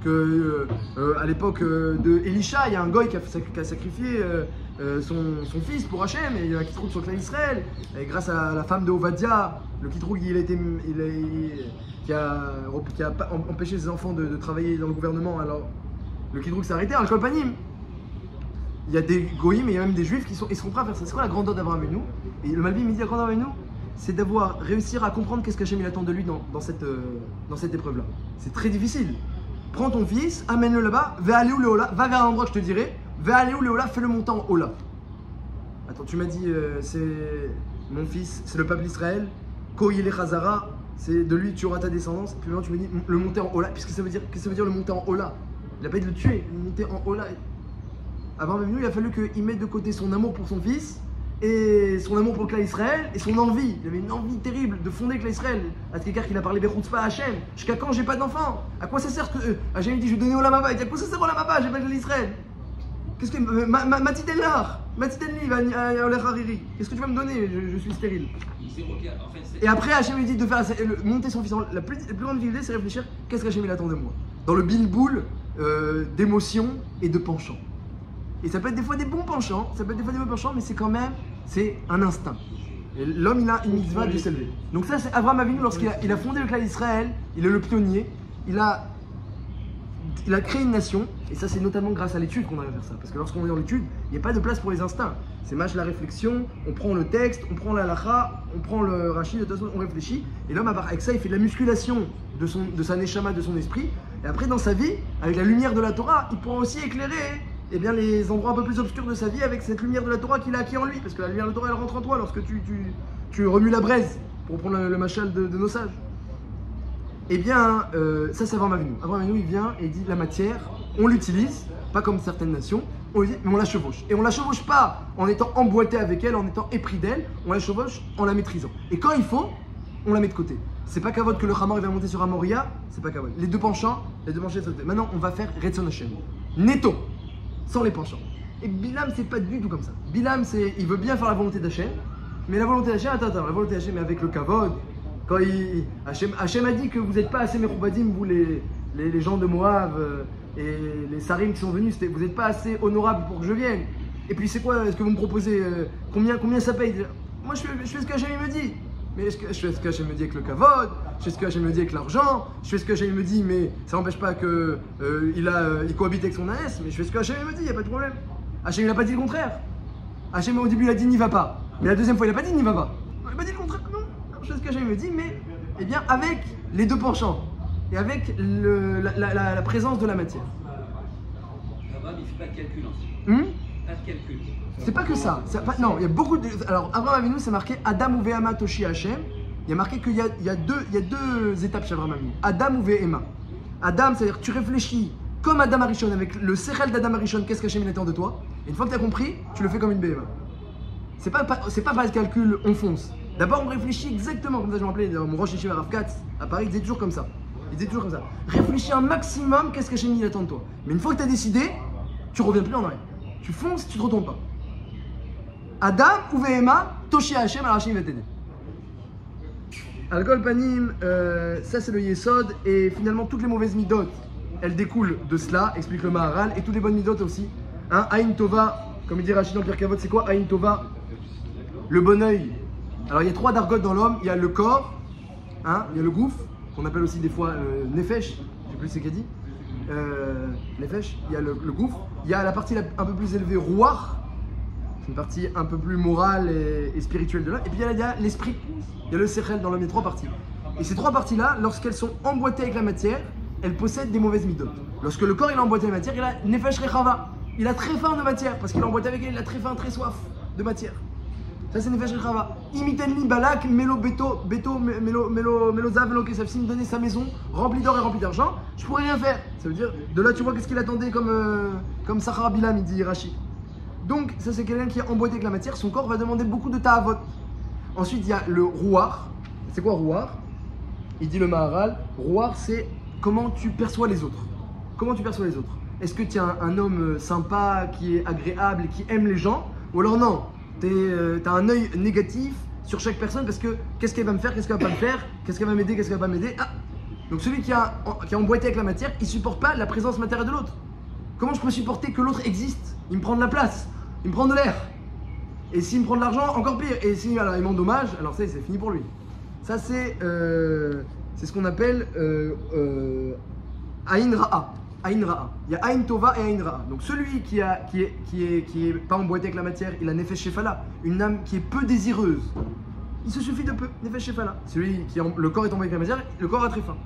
À l'époque de Elisha, il y a un goy qui a sacrifié son fils pour Hachem, et il y a un kitroug sur le clan Israël. Et grâce à la femme de Ovadia, le kitroug qui a empêché ses enfants de travailler dans le gouvernement. Alors le kitroug s'est arrêté. Alors Kolpanim, il y a des goïms et il y a même des juifs qui sont prêts à faire ça. C'est quoi la grandeur d'Avraham Avinu? Et le Malbim il dit la grandeur d'Avraham Avinu, c'est d'avoir réussir à comprendre qu'est-ce qu'Hachem il attend de lui dans cette épreuve-là. C'est très difficile. Prends ton fils, amène-le là-bas, va vers un endroit que je te dirai, fais-le monter en Ola. Attends, tu m'as dit, c'est mon fils, c'est le peuple d'Israël, Koyele Chazara, c'est de lui tu auras ta descendance. Puis maintenant tu me dis le monter en Ola, puisque ça veut dire, qu'est-ce que ça veut dire le monter en Ola? Il n'a pas dit de le tuer, le monter en Ola. Avant même nous, il a fallu qu'il mette de côté son amour pour son fils, et son amour pour le clan Israël, et son envie. Il avait une envie terrible de fonder le clan Israël. À quelqu'un qui a parlé Bechutzpah à Hachem. Jusqu'à quand j'ai pas d'enfant? À quoi ça sert que Hachem dit je vais donner au Lamaba? Il dit à quoi ça sert au Lamaba? J'ai pas le clan Israël. Qu'est-ce que. Mati Delnar, il va à Oler Hariri. Qu'est-ce que tu vas me donner? Je suis stérile. Et après, Hachem lui dit de faire monter son fils. La plus grande difficulté, c'est réfléchir qu'est-ce qu'Hachem il attend de moi. Dans le bilboul d'émotions et de penchants. Et ça peut être des fois des bons penchants, mais c'est quand même, c'est un instinct. Et l'homme, il a une mitzvah de s'élever. Donc ça, c'est Abraham Avinu, lorsqu'il a fondé le clan d'Israël, il est le pionnier, il a créé une nation, et ça c'est notamment grâce à l'étude qu'on arrive à faire ça. Parce que lorsqu'on est dans l'étude, il n'y a pas de place pour les instincts. C'est match la réflexion, on prend le texte, on prend la halakha, on prend le rachid, de toute façon on réfléchit. Et l'homme, avec ça, il fait de la musculation de sa neshama, de son esprit. Et après, dans sa vie, avec la lumière de la Torah, il pourra aussi éclairer les endroits un peu plus obscurs de sa vie avec cette lumière de la Torah qu'il a acquis en lui. Parce que la lumière de la Torah, elle rentre en toi lorsque tu remues la braise, pour prendre le machal de nos sages. Eh bien, ça c'est Abraham Avinu. Abraham Avinu, il vient et il dit la matière, on l'utilise, pas comme certaines nations, mais on la chevauche. Et on la chevauche pas en étant emboîté avec elle, en étant épris d'elle, on la chevauche en la maîtrisant. Et quand il faut, on la met de côté. C'est pas qu'avot que le Hamor va monter sur Amoria, c'est pas qu'avot. Les deux penchants, sont sautés. Maintenant, on va faire Retzon Hashem. Netto, sans les penchants. Et Bilam, c'est pas du tout comme ça. Bilam, il veut bien faire la volonté d'Hachem, mais la volonté d'Hachem, attends, la volonté d'Hachem est avec le kavod. Quand Hachem a dit que vous n'êtes pas assez Mechoubadim, vous les gens de Moab et les Sarim qui sont venus, vous n'êtes pas assez honorables pour que je vienne. Et puis c'est quoi ce que vous me proposez, combien ça paye? Moi je fais ce que Hachem me dit. Mais je fais ce que Hachem me dit avec le kavod, je fais ce que Hachem me dit avec l'argent, je fais ce que Hachem me dit, mais ça n'empêche pas qu'il cohabite avec son AS, mais je fais ce que Hachem me dit, il n'y a pas de problème. Hachem il n'a pas dit le contraire. Hachem au début il a dit n'y va pas, mais la deuxième fois il n'a pas dit n'y va pas. Il n'a pas dit le contraire, non. Je fais ce que Hachem me dit, mais eh bien, avec les deux penchants et avec la présence de la matière. Abraham il ne fait pas de calcul ensuite. Pas de calcul. C'est pas que ça. Non, il y a beaucoup de. Alors, Abraham Avinu, c'est marqué Adam ou Vehama Toshi Hachem. Il y a marqué qu'il y a deux étapes chez Abraham Avinu. Adam ou Vehema. Adam, c'est-à-dire que tu réfléchis comme Adam Arishon, avec le sechel d'Adam Arishon, qu'est-ce qu'Hachem attend de toi. Et une fois que tu as compris, tu le fais comme une Vehema. C'est pas par le calcul, on fonce. D'abord, on réfléchit exactement, comme ça je me rappelais, mon Rosh Yeshiva Rav Katz, à Paris, il disait toujours comme ça. Réfléchis un maximum, qu'est-ce qu'Hachem attend de toi. Mais une fois que tu as décidé, tu reviens plus en arrière. Tu fonces, tu te retournes pas. Adam ou Vehema, Toshi Hachem, alors Hachem va t'aider. Al-Kol Panim, ça c'est le Yesod, et finalement toutes les mauvaises midot, elles découlent de cela, explique le Maharal, et toutes les bonnes midot aussi. Aïn Tova, comme il dit Rachid dans Pierre Kavod, c'est quoi Aïn Tova? Le bon œil. Alors il y a trois dargotes dans l'homme, il y a le corps, il y a le gouffre, qu'on appelle aussi des fois Nefesh, je ne sais plus c'est qu'a dit, Nefesh, il y a le gouffre, il y a la partie un peu plus élevée, Rouar, c'est une partie un peu plus morale et spirituelle de l'homme, et puis il y a l'esprit, il y a le Sechel dans l'homme, il y a trois parties. Et ces trois parties-là, lorsqu'elles sont emboîtées avec la matière, elles possèdent des mauvaises midot. Lorsque le corps il est emboîté avec la matière, il a Nefesh Rechava, il a très faim de matière, parce qu'il est emboîté avec elle, il a très faim, très soif de matière. Ça c'est Nefesh Rechava. Imitenli balak, melo beto, melo zav, melo kesef. S'il me donnait sa maison remplie d'or et remplie d'argent, je pourrais rien faire. Ça veut dire, de là tu vois qu'est-ce qu'il attendait comme Sachar Bilam, il dit Rachid. Donc ça c'est quelqu'un qui est emboîté avec la matière, son corps va demander beaucoup de ta'avot. Ensuite il y a le rouar. C'est quoi rouar? Il dit le Maharal, rouar c'est comment tu perçois les autres. Comment tu perçois les autres? Est-ce que tu es un homme sympa, qui est agréable, qui aime les gens? Ou alors non, t'as un œil négatif sur chaque personne parce que qu'est-ce qu'elle va me faire, qu'est-ce qu'elle va pas me faire, qu'est-ce qu'elle va m'aider, qu'est-ce qu'elle va pas m'aider. Donc celui qui a emboîté avec la matière, il supporte pas la présence matérielle de l'autre. Comment je peux supporter que l'autre existe? Il me prend de la place, il me prend de l'air. Et s'il me prend de l'argent, encore pire. Et si alors, il m'endommage, alors c'est fini pour lui. Ça c'est ce qu'on appelle Aïn Ra'a. Aïn Ra'a. Il y a Aïn Tova et Aïn Ra'a. Donc celui qui est pas emboîté avec la matière, il a Nefesh Shefala, une âme qui est peu désireuse. Il se suffit de peu, Nefesh Shefala. Celui qui le corps est emboîté avec la matière, le corps a très faim.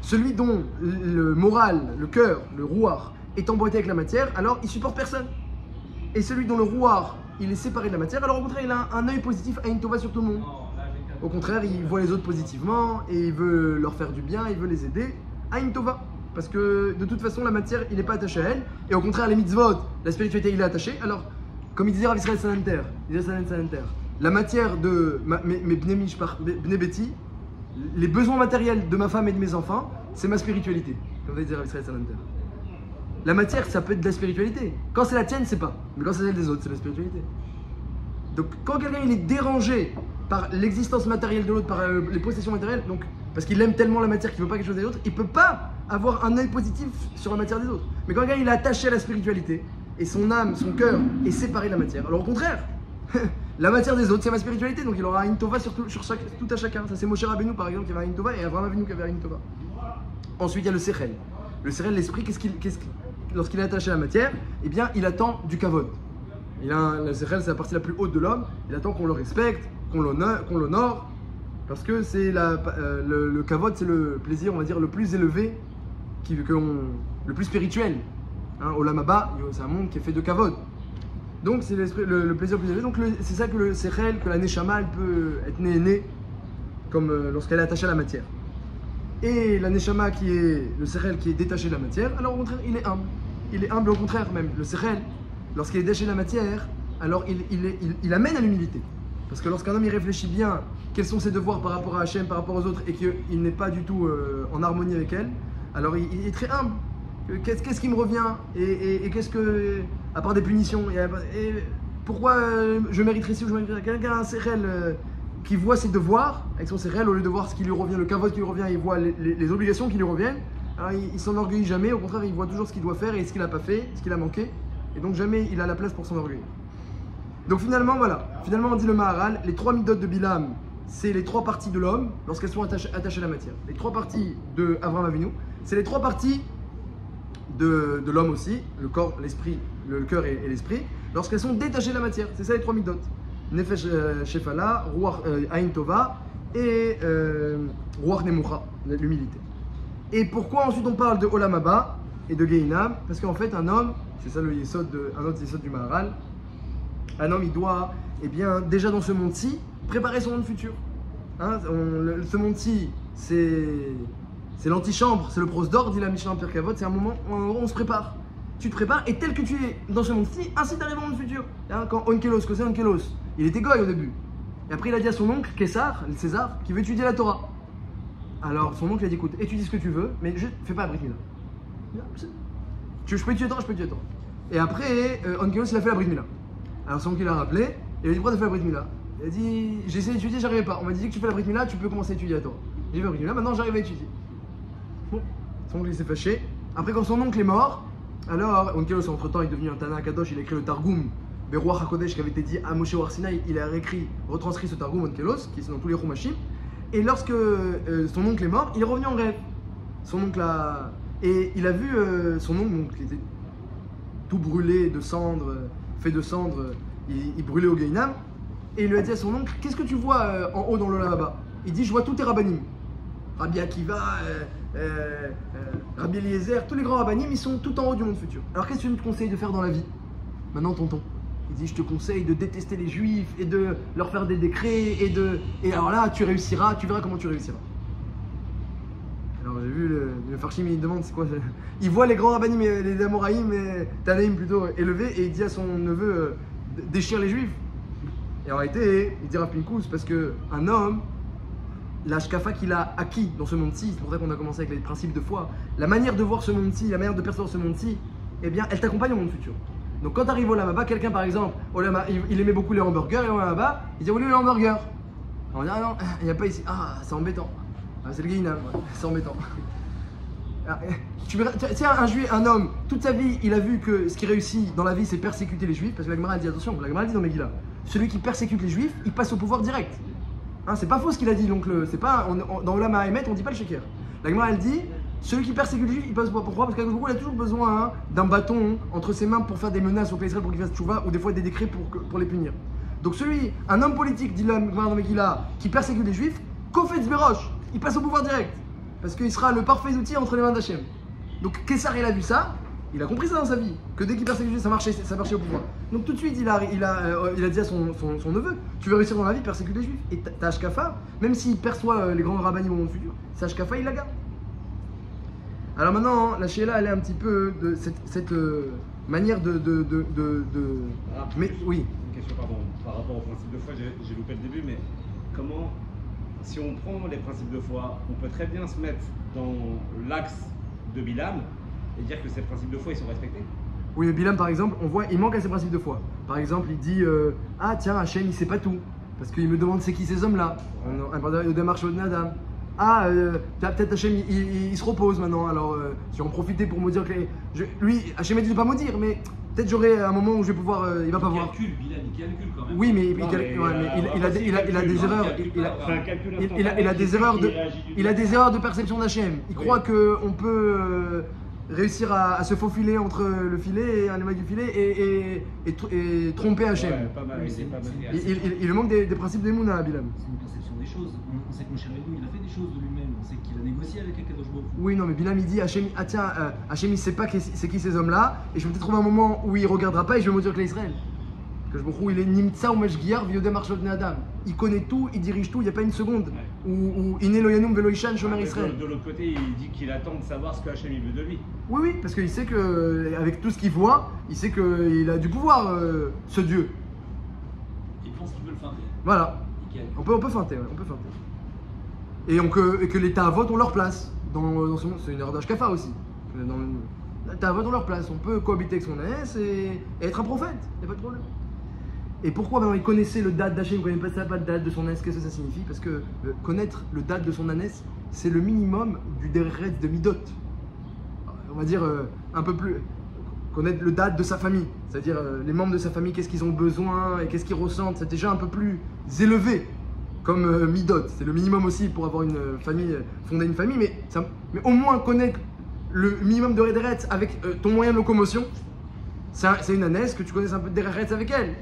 Celui dont le moral, le cœur, le rouar est emboîté avec la matière, alors il supporte personne. Et celui dont le rouar, il est séparé de la matière, alors au contraire, il a un œil positif, Aïn Tova sur tout le monde. Au contraire, il voit les autres positivement et il veut leur faire du bien, il veut les aider. Aïn Tova. Parce que de toute façon, la matière, il n'est pas attaché à elle. Et au contraire, les mitzvot, la spiritualité, il est attaché. Alors, comme il disait Rav Israël Sananter, la matière de mes bnei beti, les besoins matériels de ma femme et de mes enfants, c'est ma spiritualité. Comme il disait Rav Israël Sananter. la matière, ça peut être de la spiritualité. Quand c'est la tienne, c'est pas. Mais quand c'est celle des autres, c'est la spiritualité. Donc quand quelqu'un il est dérangé par l'existence matérielle de l'autre, par les possessions matérielles, donc parce qu'il aime tellement la matière qu'il ne veut pas quelque chose des autres, il ne peut pas avoir un œil positif sur la matière des autres. Mais quand quelqu'un il est attaché à la spiritualité, et son âme, son cœur est séparé de la matière, alors au contraire, la matière des autres c'est ma spiritualité, donc il aura une tova sur tout à chacun. Ça c'est Moshe Rabbeinu par exemple qui avait une tova, et Avraham Avinu qui avait une tova. Ensuite il y a le sechel. Le sechel, l'esprit, lorsqu'il est attaché à la matière, eh bien il attend du kavod. Le sechel c'est la partie la plus haute de l'homme, il attend qu'on le respecte, qu'on l'honore, parce que c'est le kavod, c'est le plaisir, on va dire, le plus élevé, le plus spirituel. Hein, Olam Haba, c'est un monde qui est fait de kavod. Donc c'est le plaisir le plus élevé. Donc c'est ça que le sechel, que la neshama, elle peut être née, comme lorsqu'elle est attachée à la matière. Et la neshama qui est le sechel qui est détaché de la matière, alors au contraire, il est humble. Il est humble au contraire même. Le sechel, lorsqu'il est détaché de la matière, alors il amène à l'humilité. Parce que lorsqu'un homme il réfléchit bien quels sont ses devoirs par rapport à Hachem, par rapport aux autres, et qu'il n'est pas du tout en harmonie avec elle, alors il est très humble. Qu'est-ce qui me revient et qu'est-ce que, à part des punitions, et pourquoi je mériterais ci ou je mériterais quelqu'un a un sechel qui voit ses devoirs avec son sechel, au lieu de voir ce qui lui revient, le kavod qui lui revient, il voit les obligations qui lui reviennent. Alors il s'enorgueillit jamais, au contraire il voit toujours ce qu'il doit faire et ce qu'il n'a pas fait, ce qu'il a manqué, et donc jamais il a la place pour s'enorgueillir. Donc finalement voilà, on dit le Maharal, les trois midot de Bilam, c'est les trois parties de l'homme lorsqu'elles sont attachées à la matière. Les trois parties de Avraham Avinu, c'est les trois parties de l'homme aussi, le corps, l'esprit, le cœur et l'esprit, lorsqu'elles sont détachées de la matière. C'est ça les trois midot. Nefesh Shefala, Ruach Ain Tova et Ruach Nemucha, l'humilité. Et pourquoi ensuite on parle de Olam Haba et de Gehinam? Parce qu'en fait un homme, c'est ça un autre yesod du Maharal, un homme il doit, eh bien, déjà dans ce monde-ci, préparer son monde futur. Hein, ce monde-ci, c'est l'antichambre, c'est le prosdor, dit la Mishnah en Pirkei Avot, c'est un moment où on se prépare. Tu te prépares et tel que tu es dans ce monde-ci, ainsi tu arrives au monde futur. Hein, quand Onkelos, que c'est Onkelos, il était goy au début. Et après il a dit à son oncle, Kessar, le César, qui veut étudier la Torah. Alors son oncle a dit, écoute, étudie ce que tu veux, mais je fais pas la Brit Mila. Je peux étudier la Torah, je peux étudier la Torah. Et après, Onkelos il a fait la Brit Mila. Alors son oncle l'a rappelé, et il a dit, pourquoi tu as fait la Brit Mila? Il a dit, j'ai essayé d'étudier, j'arrivais pas. On m'a dit que tu fais la Brit Mila, tu peux commencer à étudier la Torah. J'ai fait la Brit Mila, maintenant j'arrive à étudier. Bon, son oncle il s'est fâché. Après quand son oncle est mort, alors Onkelos entre temps est devenu un Tana Kadosh, il a écrit le Targum Beruach HaKodesh qui avait été dit à Moshe Orsinaï, il a retranscrit ce Targum Onkelos, qui est dans tous les Chumashim. Et lorsque son oncle est mort, il est revenu en rêve. Son oncle et il a vu son oncle qui était tout brûlé de cendres, fait de cendres, il brûlait au Gehinam. Et il lui a dit à son oncle, qu'est-ce que tu vois en haut dans le là-bas? Il dit, je vois tous tes rabbanim. Rabbi Akiva, Rabbi Eliezer, tous les grands rabbanim, ils sont tout en haut du monde futur. Alors qu'est-ce que tu te conseilles de faire dans la vie? Maintenant tonton. Il dit, je te conseille de détester les juifs et de leur faire des décrets et alors là tu réussiras, tu verras comment tu réussiras. Alors j'ai vu le Farshim, il demande c'est quoi ça? Il voit les grands rabbanim, les Amoraïm et Tanaïm plutôt élevés et il dit à son neveu, déchire les juifs. Et en réalité, il dit Rav Pinkus, parce qu'un homme, la shkafa qu'il a acquis dans ce monde-ci, c'est pour ça qu'on a commencé avec les principes de foi, la manière de voir ce monde-ci, la manière de percevoir ce monde-ci, eh bien, elle t'accompagne au monde futur. Donc quand tu arrives au Olam Haba, quelqu'un par exemple, il aimait beaucoup les hamburgers, et au Olam Haba, il dit oui, les hamburgers. On dit ah non, il n'y a pas ici, ah c'est embêtant. Ah, c'est le Gehinam, c'est embêtant. Tu sais, un homme, toute sa vie, il a vu que ce qui réussit dans la vie, c'est persécuter les juifs, parce que la Gemara dit attention, la Gemara dit dans Megillah, celui qui persécute les juifs, il passe au pouvoir direct. Hein, c'est pas faux ce qu'il a dit, donc c'est pas, dans Olam Ha'emet, on dit pas le sheker. La Gemara elle dit, celui qui persécute les juifs, il passe au pouvoir. Pourquoi? Parce qu'Akadosh Baruch Hu, il a toujours besoin d'un bâton entre ses mains pour faire des menaces au peuple Israël pour qu'il fasse tchouva, ou des fois des décrets pour les punir. Donc un homme politique, dit la Gemara dans Megillah, qui persécute les juifs, Kofetz Berosh, il passe au pouvoir direct. Parce qu'il sera le parfait outil entre les mains d'Hachem. Donc Kessar il a vu ça, il a compris ça dans sa vie, que dès qu'il persécutait ça marchait au pouvoir. Donc tout de suite il a dit à son neveu, tu veux réussir dans la vie, persécute les juifs. Et ta Hashkafa, même s'il perçoit les grands rabbanim au monde futur, sa Hashkafa il la garde. Alors maintenant, la Sheila elle est un petit peu de cette manière mais oui. Une question par rapport au principe de foi, j'ai loupé le début, mais comment, si on prend les principes de foi, on peut très bien se mettre dans l'axe de Bilam et dire que ces principes de foi ils sont respectés. Oui, mais Bilam, par exemple, on voit, il manque à ses principes de foi. Par exemple, il dit ah, tiens, Hachem, il sait pas tout. Parce qu'il me demande c'est qui ces hommes-là. Un démarche au Nadam. Ah, peut-être Hachem, il se repose maintenant. Alors, je vais en profiter pour maudire que lui, Hachem m'a dit de pas maudire, mais peut-être j'aurai un moment où je vais pouvoir. Il va pas voir. Il calcule quand même. Oui, mais Non, il a des erreurs. Il a des erreurs de perception d'Hachem. Il croit qu'on peut réussir à se faufiler entre le filet et un émail du filet et tromper Hachem. Ouais, pas mal, c'est pas mal. Il lui manque des principes d'Emouna à Bilam. C'est une perception des choses. On sait que Moshe Rabbeinu, il a fait des choses de lui-même. On sait qu'il a négocié avec Akadosh Baruch Hu. Oui, non, mais Bilam il dit Hachem, ah tiens, Hachem il sait pas c'est qui ces hommes-là, et je vais peut-être trouver un moment où il regardera pas et je vais maudire que l'Israël. Que je me trouve, il est Nimtsa ou Meshgiar, Viodem Arshot Adam. Il connaît tout, il dirige tout, il n'y a pas une seconde où Iné Loyanum Veloishan Shomer Israël. De l'autre côté, il dit qu'il attend de savoir ce que Hachem il veut de lui. Oui, oui, parce qu'il sait que, avec tout ce qu'il voit, il sait qu'il a du pouvoir, ce Dieu. Il pense qu'il veut le feinter. Voilà. Il calcule. On peut feinter, ouais, on peut feinter. Et que les Ta'avot ont leur place dans ce monde. C'est une erreur d'Ashkafa aussi. Les Ta'avot ont leur place. On peut cohabiter avec son ânesse et être un prophète. Il n'y a pas de problème. Et pourquoi il connaissait le date d'Hachem, il ne connaissait pas le date de son ânesse? Qu'est-ce que ça signifie? Parce que connaître le date de son ânesse, c'est le minimum du Derech de Midot. On va dire un peu plus. Connaître le date de sa famille, c'est-à-dire les membres de sa famille, qu'est-ce qu'ils ont besoin et qu'est-ce qu'ils ressentent, c'est déjà un peu plus élevé comme midot. C'est le minimum aussi pour avoir une famille, fonder une famille, mais au moins connaître le minimum de Rederet avec ton moyen de locomotion, c'est une ânesse que tu connaisses un peu de Rederet avec elle.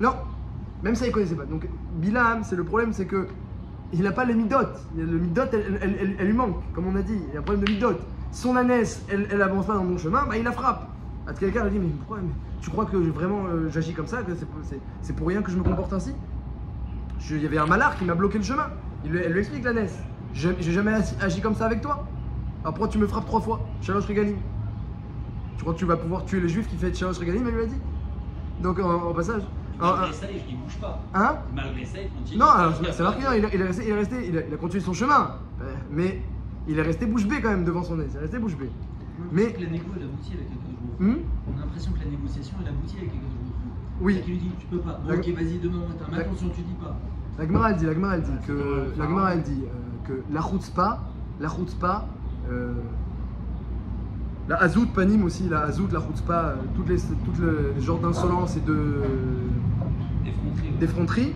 Non, même ça il ne connaissait pas. Donc Bilam, c'est le problème, c'est que il n'a pas les midot. Le midot, elle lui manque, comme on a dit. Il y a un problème de midot. Son ânesse, elle avance pas dans mon chemin, bah il la frappe. À quelqu'un, elle dit, mais pourquoi tu crois que vraiment j'agis comme ça, que c'est pour rien que je me comporte ainsi? Il y avait un malard qui m'a bloqué le chemin. Elle lui explique l'ânesse. J'ai jamais agi comme ça avec toi. Alors pourquoi tu me frappes 3 fois? Shalosh Regalim. Tu crois que tu vas pouvoir tuer les juifs qui fait Shalosh Regalim? Elle lui a dit. Donc en passage. Malgré ça, il bouge pas. Hein? Malgré ça, il continue. Non, alors, c'est marqué, il a continué son chemin. Mais il est resté bouche bée quand même devant son ânesse. Il est resté bouche bée. Mais la négo, elle aboutit avec Akadosh Baruch Hu. On a l'impression que la négociation, elle aboutit avec Akadosh Baruch Hu. oui. Qui lui dit, tu peux pas. Bon, ok, vas-y, demain matin. Mais attention, tu dis pas. La Gemara elle dit que la chutzpah, la azout panim aussi, la azout, la chutzpah, toutes les genres d'insolence et d'effronterie,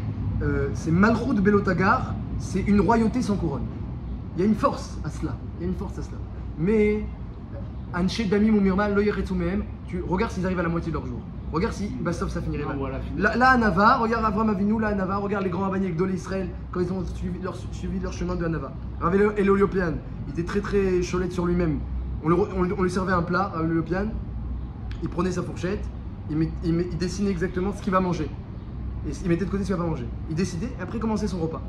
c'est malchut belotagar, c'est une royauté sans couronne. Il y a une force à cela, Mais Anshe Damim ou Mirmal, lo yeretsu mehem, tu regardes s'ils arrivent à la moitié de leur jour. Regarde si Bassov ça finirait mal. Voilà, Là à Nava, regarde Avram Avinu, là à Nava, regarde les grands rabbins d'Ol Israël quand ils ont suivi leur chemin de Nava. Rav Eloliopian, il était très très cholette sur lui-même. On lui servait un plat, Rav Eloliopian, il prenait sa fourchette, il dessinait exactement ce qu'il va manger. Et il mettait de côté ce qu'il va pas manger. Il décidait et après il commençait son repas.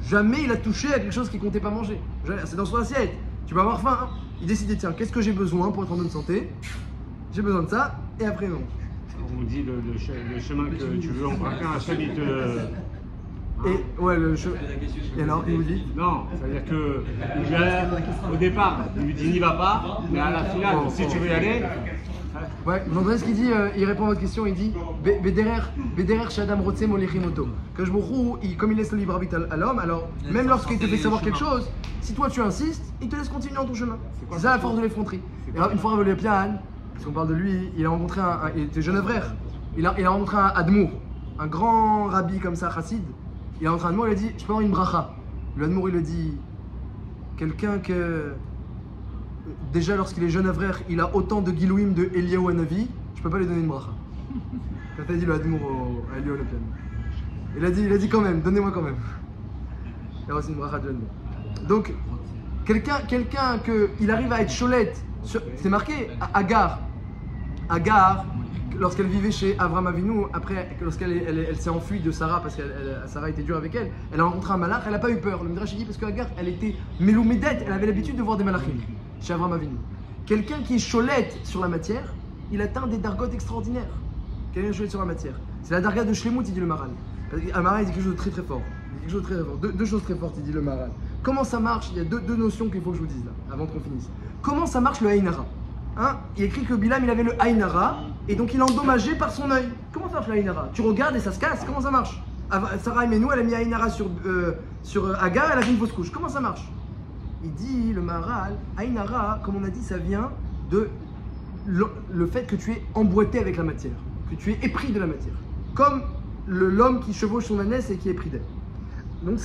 Jamais il a touché à quelque chose qu'il comptait pas manger. C'est dans son assiette. Tu vas avoir faim. Hein. Il décidait, tiens, qu'est-ce que j'ai besoin pour être en bonne santé? J'ai besoin de ça, et après non. On dit le chemin que tu veux emprunter, Hachem il te. Et ouais, le chemin. Et alors, il vous dit? Non, c'est-à-dire que au départ, il lui dit n'y va pas, mais à la finale, si tu veux y aller. Ouais, André, ce qu'il dit, il répond à votre question, il dit Bederer Shadam Rotsem Olechimoto. Que je me comme il laisse le libre arbitre à l'homme, alors même lorsqu'il te fait savoir quelque chose, si toi tu insistes, il te laisse continuer dans ton chemin. C'est ça la force de l'effronterie. Et alors, une fois Rav Pian, parce qu'on parle de lui, il a rencontré il était jeune frère, il a rencontré un Admour, un grand rabbi comme ça, chassid. Il a rencontré un Admour, il a dit je peux avoir une bracha. Le Admour il a dit quelqu'un que. Déjà, lorsqu'il est jeune frère, il a autant de Gilouim de Eliyahu Hanavi, je peux pas lui donner une bracha. Quand il a dit le Admour à Eliyahu Hanavi. Il a dit quand même, donnez-moi quand même. Il a reçu une bracha de Admour. Donc, quelqu'un qu'il arrive à être cholette, c'est marqué, Agar, lorsqu'elle vivait chez Avram Avinu, après, lorsqu'elle s'est enfuie de Sarah, parce que Sarah était dure avec elle, elle a rencontré un malach, elle n'a pas eu peur. Le Midrash dit parce que Agar, elle était meloumédette, elle avait l'habitude de voir des malachim chez Avram Avinu. Quelqu'un qui est cholette sur la matière, il atteint des dargotes extraordinaires. Quelqu'un qui est cholette sur la matière. C'est la darga de Shlemut, il dit le Maral. Le Maral, il dit quelque chose de très très fort. Deux choses très fortes, il dit le Maral. Comment ça marche? Il y a deux notions qu'il faut que je vous dise là, avant qu'on finisse. Comment ça marche le Haïnara? hein, il écrit que Bilam il avait le Ainara et donc il est endommagé par son œil. Comment ça marche le Ainara? Tu regardes et ça se casse, comment ça marche? Sarah Menou, elle a mis Ainara sur Agar, elle a fait une fausse couche. Comment ça marche? Il dit, le Maharal, Ainara, comme on a dit, ça vient de le fait que tu es emboîté avec la matière, que tu es épris de la matière. Comme l'homme qui chevauche son ânesse et qui est épris d'elle. Donc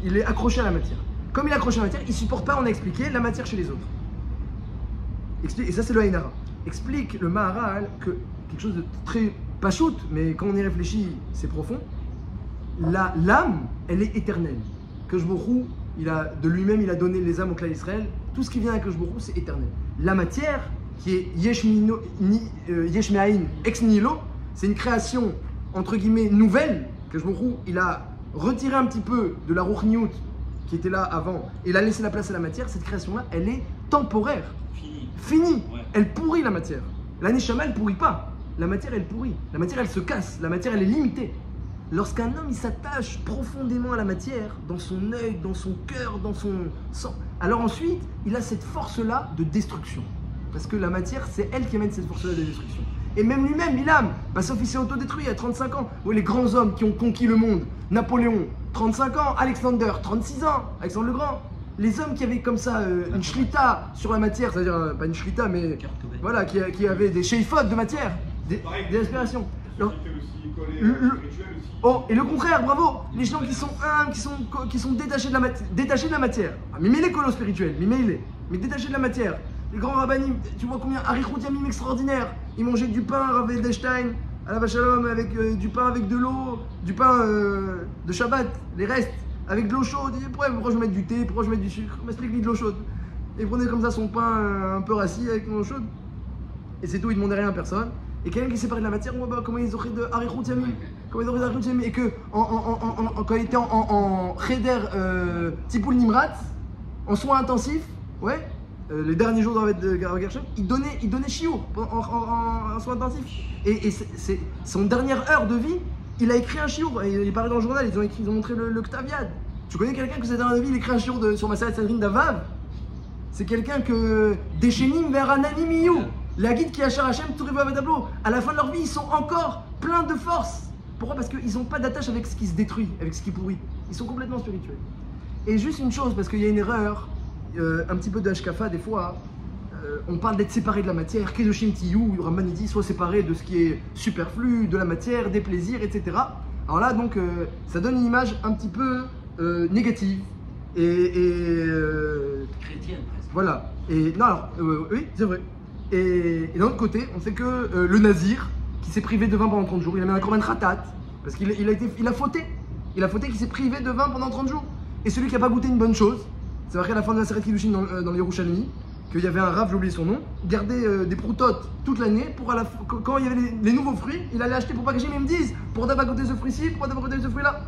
il est accroché à la matière. Comme il est accroché à la matière, il ne supporte pas, on a expliqué, la matière chez les autres. Et ça, c'est le Ainara. Explique le Maharal que quelque chose de très pachout, mais quand on y réfléchit, c'est profond. L'âme, elle est éternelle. Que Baruch Hu, de lui-même, il a donné les âmes au clan d'Israël. Tout ce qui vient avec Baruch Hu, c'est éternel. La matière, qui est Yesh Me'ain ex nihilo, c'est une création, entre guillemets, nouvelle. Que Baruch Hu, il a retiré un petit peu de la Ruchniut qui était là avant, et il a laissé la place à la matière. Cette création-là, elle est temporaire. Fini. Ouais. Elle pourrit la matière. La Neshama, elle pourrit pas. La matière, elle pourrit. La matière, elle se casse. La matière, elle est limitée. Lorsqu'un homme, il s'attache profondément à la matière, dans son œil, dans son cœur, dans son sang, alors ensuite, il a cette force-là de destruction. Parce que la matière, c'est elle qui amène cette force-là de destruction. Et même lui-même, Bilam, sauf il s'est autodétruit à 35 ans. Oui, les grands hommes qui ont conquis le monde, Napoléon, 35 ans, Alexander, 36 ans, Alexandre le Grand. Les hommes qui avaient comme ça une shlita sur la matière, c'est-à-dire pas une shlita, mais voilà, qui avaient des sheifot de matière, des aspirations. Et le contraire, bravo, les gens qui sont humbles, qui sont détachés de la matière. Mais les colos spirituels, mais détachés de la matière. Les grands rabbinim, tu vois combien Arichut Yamim extraordinaire. Ils mangeaient du pain, Rav Edelstein, à la Vachalom, avec du pain avec de l'eau, du pain de Shabbat, les restes, avec de l'eau chaude. Il dit, pourquoi je mets du thé, pourquoi je mets du sucre? M'explique-lui de l'eau chaude. Et il prenait comme ça son pain un peu rassis avec de l'eau chaude. Et c'est tout, il demandait rien à personne. Et quelqu'un qui s'est séparé de la matière, comment ils ont fait de Arichut Yamim? Comment ils ont fait de Arichut Yamim? Et que quand il était en Cheder Tipoul Nimrat, en soins intensifs, ouais. Les derniers jours de Gershom, il donnait chiour en soins intensifs. Et c'est son dernière heure de vie, il a écrit un chiour. Il parlait dans le journal, ils ont montré le Ktaviad. Tu connais quelqu'un que cette dernière vie, il écrit un chiour sur Masalat Sanhedrin d'Avav? C'est quelqu'un que Deshenim vers Ananim Iyou, la guide qui achar Hashem Tourivo Avedablo. À la fin de leur vie, ils sont encore pleins de force. Pourquoi? Parce qu'ils n'ont pas d'attache avec ce qui se détruit, avec ce qui pourrit. Ils sont complètement spirituels. Et juste une chose, parce qu'il y a une erreur. Un petit peu de Hashkafa, des fois, on parle d'être séparé de la matière. Kedoshim Tiyou, Ramban dit, soit séparé de ce qui est superflu, de la matière, des plaisirs, etc. Alors là, donc, ça donne une image un petit peu négative et chrétienne presque. Voilà. Et non, alors, oui, c'est vrai. Et d'un autre côté, on sait que le Nazir, qui s'est privé de vin pendant 30 jours, il a mis un korban khatat, parce qu'il a fauté. Il a fauté qu'il s'est privé de vin pendant 30 jours. Et celui qui n'a pas goûté une bonne chose, c'est vrai qu'à la fin de la Seret Kiddushin dans les Yerushalmi, qu'il y avait un Rav, j'ai oublié son nom, gardait des proutotes toute l'année pour quand il y avait les nouveaux fruits, il allait acheter pour pas que j'ai, mais ils me disent, pourquoi t'as pas goûté ce fruit-ci, pourquoi t'as pas goûté ce fruit-là?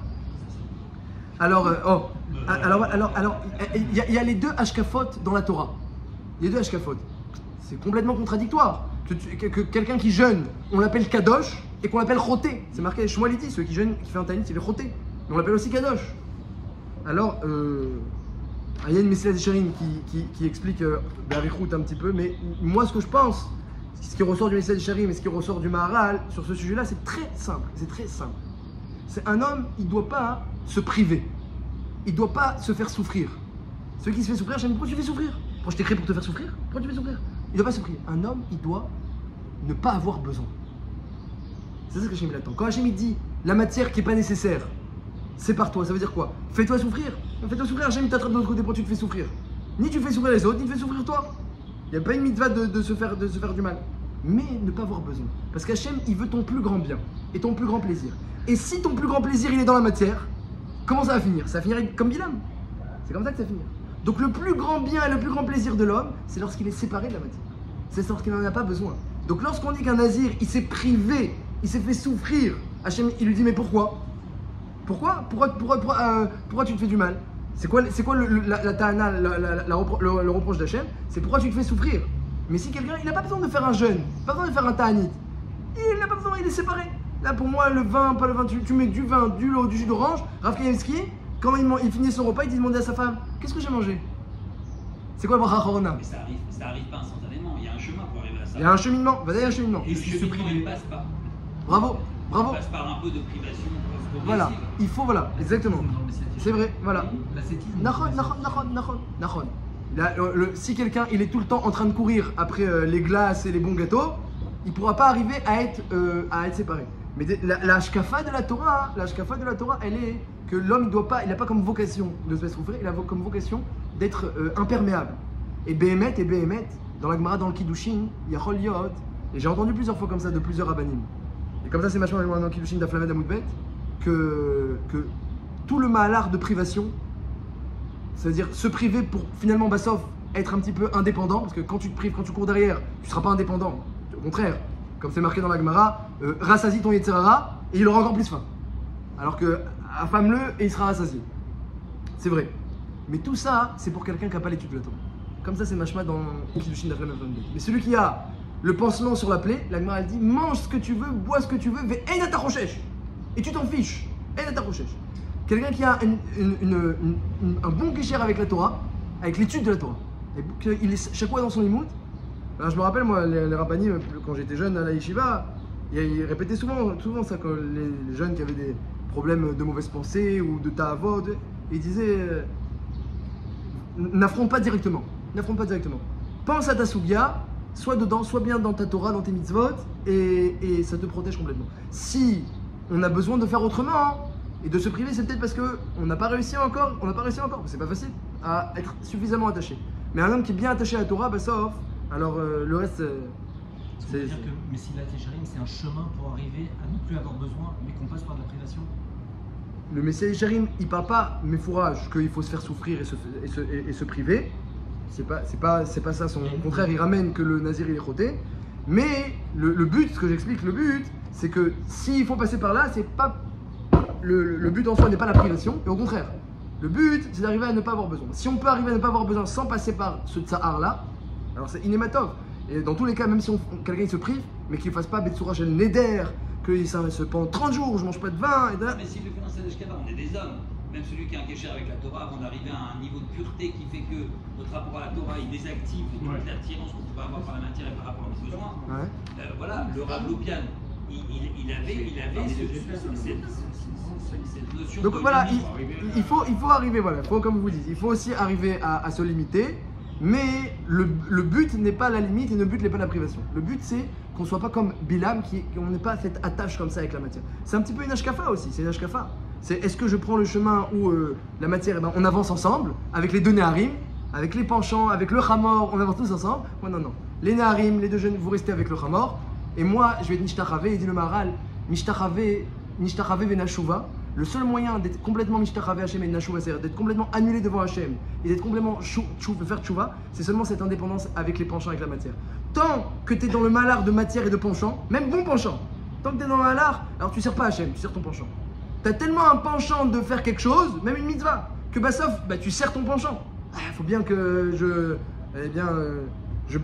Alors, il y a les deux Hashkafot dans la Torah. Les deux Hashkafot. C'est complètement contradictoire. Que quelqu'un qui jeûne, on l'appelle Kadosh, et qu'on l'appelle Choté. C'est marqué Shmuel dit, celui qui jeûne, qui fait un Tanit, c'est le Choté. Mais on l'appelle aussi Kadosh. Alors, il y a une Messilat Yesharim qui explique Arichut un petit peu, mais moi ce que je pense, ce qui ressort du Messilat Yesharim et ce qui ressort du Maharal sur ce sujet-là, c'est très simple. C'est un homme, il ne doit pas se priver, il ne doit pas se faire souffrir. Celui qui se fait souffrir, je dis, pourquoi tu fais souffrir? Pourquoi je t'ai créé pour te faire souffrir? Pourquoi tu fais souffrir? Il ne doit pas se priver. Un homme, il doit ne pas avoir besoin. C'est ça ce que Hachem attend. Quand Hachem dit la matière qui n'est pas nécessaire, c'est par toi, ça veut dire quoi? Fais-toi souffrir. Fais-toi souffrir, Hachem t'attrape de l'autre côté, pourquoi tu te fais souffrir? Ni tu fais souffrir les autres, ni tu fais souffrir toi. Il n'y a pas une mitzvah de se faire du mal. Mais ne pas avoir besoin. Parce qu'Hachem, il veut ton plus grand bien et ton plus grand plaisir. Et si ton plus grand plaisir, il est dans la matière, comment ça va finir? Ça va finir comme Bilam. C'est comme ça que ça va finir. Donc le plus grand bien et le plus grand plaisir de l'homme, c'est lorsqu'il est séparé de la matière. C'est lorsqu'il n'en a pas besoin. Donc lorsqu'on dit qu'un nazir, il s'est privé, il s'est fait souffrir, Hachem, il lui dit mais pourquoi? Pourquoi tu te fais du mal? C'est quoi la ta'ana, le reproche d'Hachem? C'est pourquoi tu te fais souffrir. Mais si quelqu'un, il n'a pas besoin de faire un jeûne, pas besoin de faire un ta'anit. Il n'a pas besoin, il est séparé. Là pour moi, le vin, pas le vin, tu mets du vin, de l'eau, du jus d'orange. Rav Kanievski, quand il finit son repas, il demandait à sa femme, qu'est-ce que j'ai mangé? C'est quoi le bracha acharona? Mais ça arrive pas instantanément, il y a un chemin pour arriver ça. Il y a un cheminement, il y a un cheminement. Et ce cheminement, il passe par. Bravo, bravo. Il passe par un peu de privation progressive. Voilà, il faut, voilà, exactement. Dans le messianisme. C'est vrai, voilà. L'ascétisme. Nahon. Si quelqu'un il est tout le temps en train de courir après les glaces et les bons gâteaux, il ne pourra pas arriver à être séparé. Mais la hashkafa de la Torah, elle est que l'homme il n'a pas comme vocation de se faire souffrir, il a comme vocation d'être imperméable. Et Behemet, dans la Gemara, dans le Kiddushin, Yachol Yot, et j'ai entendu plusieurs fois comme ça de plusieurs rabbanim. Et comme ça, c'est machin dans le Kiddushin d'Aflamed Amoudbet, que tout le mahalar de privation, c'est-à-dire se priver pour finalement Bassov être un petit peu indépendant, parce que quand tu te prives, quand tu cours derrière, tu ne seras pas indépendant. Au contraire, comme c'est marqué dans la Gemara, rassasie ton Yetzirara et il aura encore plus faim. Alors que affame-le et il sera rassasié. C'est vrai. Mais tout ça, c'est pour quelqu'un qui n'a pas l'étude de la Torah. Comme ça, c'est machma dans le Kiddushin d'Aflamed Amoudbet. Mais celui qui a le pansement sur la plaie, la Gemara elle dit mange ce que tu veux, bois ce que tu veux, ve'en ata choshesh. Et tu t'en fiches. En ata choshesh. Quelqu'un qui a un bon kécher avec la Torah, avec l'étude de la Torah, et qu'il est chaque fois dans son imout. Alors je me rappelle, moi, les rabbanim, quand j'étais jeune à la yeshiva, ils répétaient souvent ça, quand les jeunes qui avaient des problèmes de mauvaise pensée ou de ta'avod, ils disaient n'affronte pas directement. Pense à ta soubia, sois dedans, sois bien dans ta Torah, dans tes mitzvot, et ça te protège complètement. Si on a besoin de faire autrement, et de se priver, c'est peut-être parce qu'on n'a pas réussi encore, c'est pas facile, à être suffisamment attaché. Mais un homme qui est bien attaché à la Torah, bah sauf, alors le reste, Ça veut dire que Messilat Yesharim, c'est un chemin pour arriver à ne plus avoir besoin, mais qu'on passe par de la privation. Le Messilat Yesharim, il parle pas, mais fourrage, qu'il faut se faire souffrir et se priver. C'est pas ça, au contraire, il ramène que le Nazir il est choté. Mais le but, ce que j'explique, le but, c'est que s'il faut passer par là, c'est pas. Le but en soi n'est pas la privation, et au contraire, le but c'est d'arriver à ne pas avoir besoin. Si on peut arriver à ne pas avoir besoin sans passer par ce tsahar là, alors c'est inématov. Et dans tous les cas, même si quelqu'un se prive, mais qu'il ne fasse pas Betsura Shel Neder, qu'il se pendant 30 jours, je ne mange pas de vin, et Mais s'il le fait dans Sadeh Shkava, on est des hommes. Même celui qui a un kécher avec la Torah, avant d'arriver à un niveau de pureté qui fait que notre rapport à la Torah il désactive toute l'attirance qu'on peut avoir par la matière et par rapport à nos besoins. Voilà, le Rav Lopian, il avait cette notion. Donc de voilà, limite. il faut arriver, voilà, comme vous dites, il faut aussi arriver à se limiter, mais le but n'est pas la limite et le but n'est pas la privation. Le but c'est qu'on ne soit pas comme Bilam, qu'on n'ait pas cette attache comme ça avec la matière. C'est un petit peu une hashkafa aussi, c'est une hashkafa. C'est est-ce que je prends le chemin où la matière, eh ben, on avance ensemble, avec les deux Néharim, avec les penchants, avec le Hamor, on avance tous ensemble. Ouais, non. Les Néharim, les deux jeunes, vous restez avec le Hamor. Et moi, je vais être Nishtachave, il dit le Maharal, Nishtachave venashuva. Le seul moyen d'être complètement Nishtachave Hashem et Nashuva, c'est-à-dire d'être complètement annulé devant Hashem et d'être complètement faire tchouva, c'est seulement cette indépendance avec les penchants, avec la matière. Tant que tu es dans le malheur de matière et de penchant, même bon penchant, tant que tu es dans le malheur, alors tu ne sers pas Hashem, tu sers ton penchant. Tu as tellement un penchant de faire quelque chose, même une mitzvah, que sauf, tu sers ton penchant. Il faut bien que je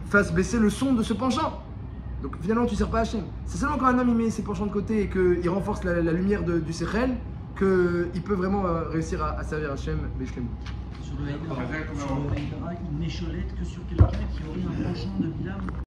fasse baisser le son de ce penchant. Donc finalement tu ne sers pas Hashem. C'est seulement quand un homme il met ses penchants de côté et qu'il renforce la lumière du Sechel qu'il peut vraiment réussir à servir Hashem. Sur le Haïdara, il n'écholette que sur quelqu'un qui aurait un penchant de Bilam.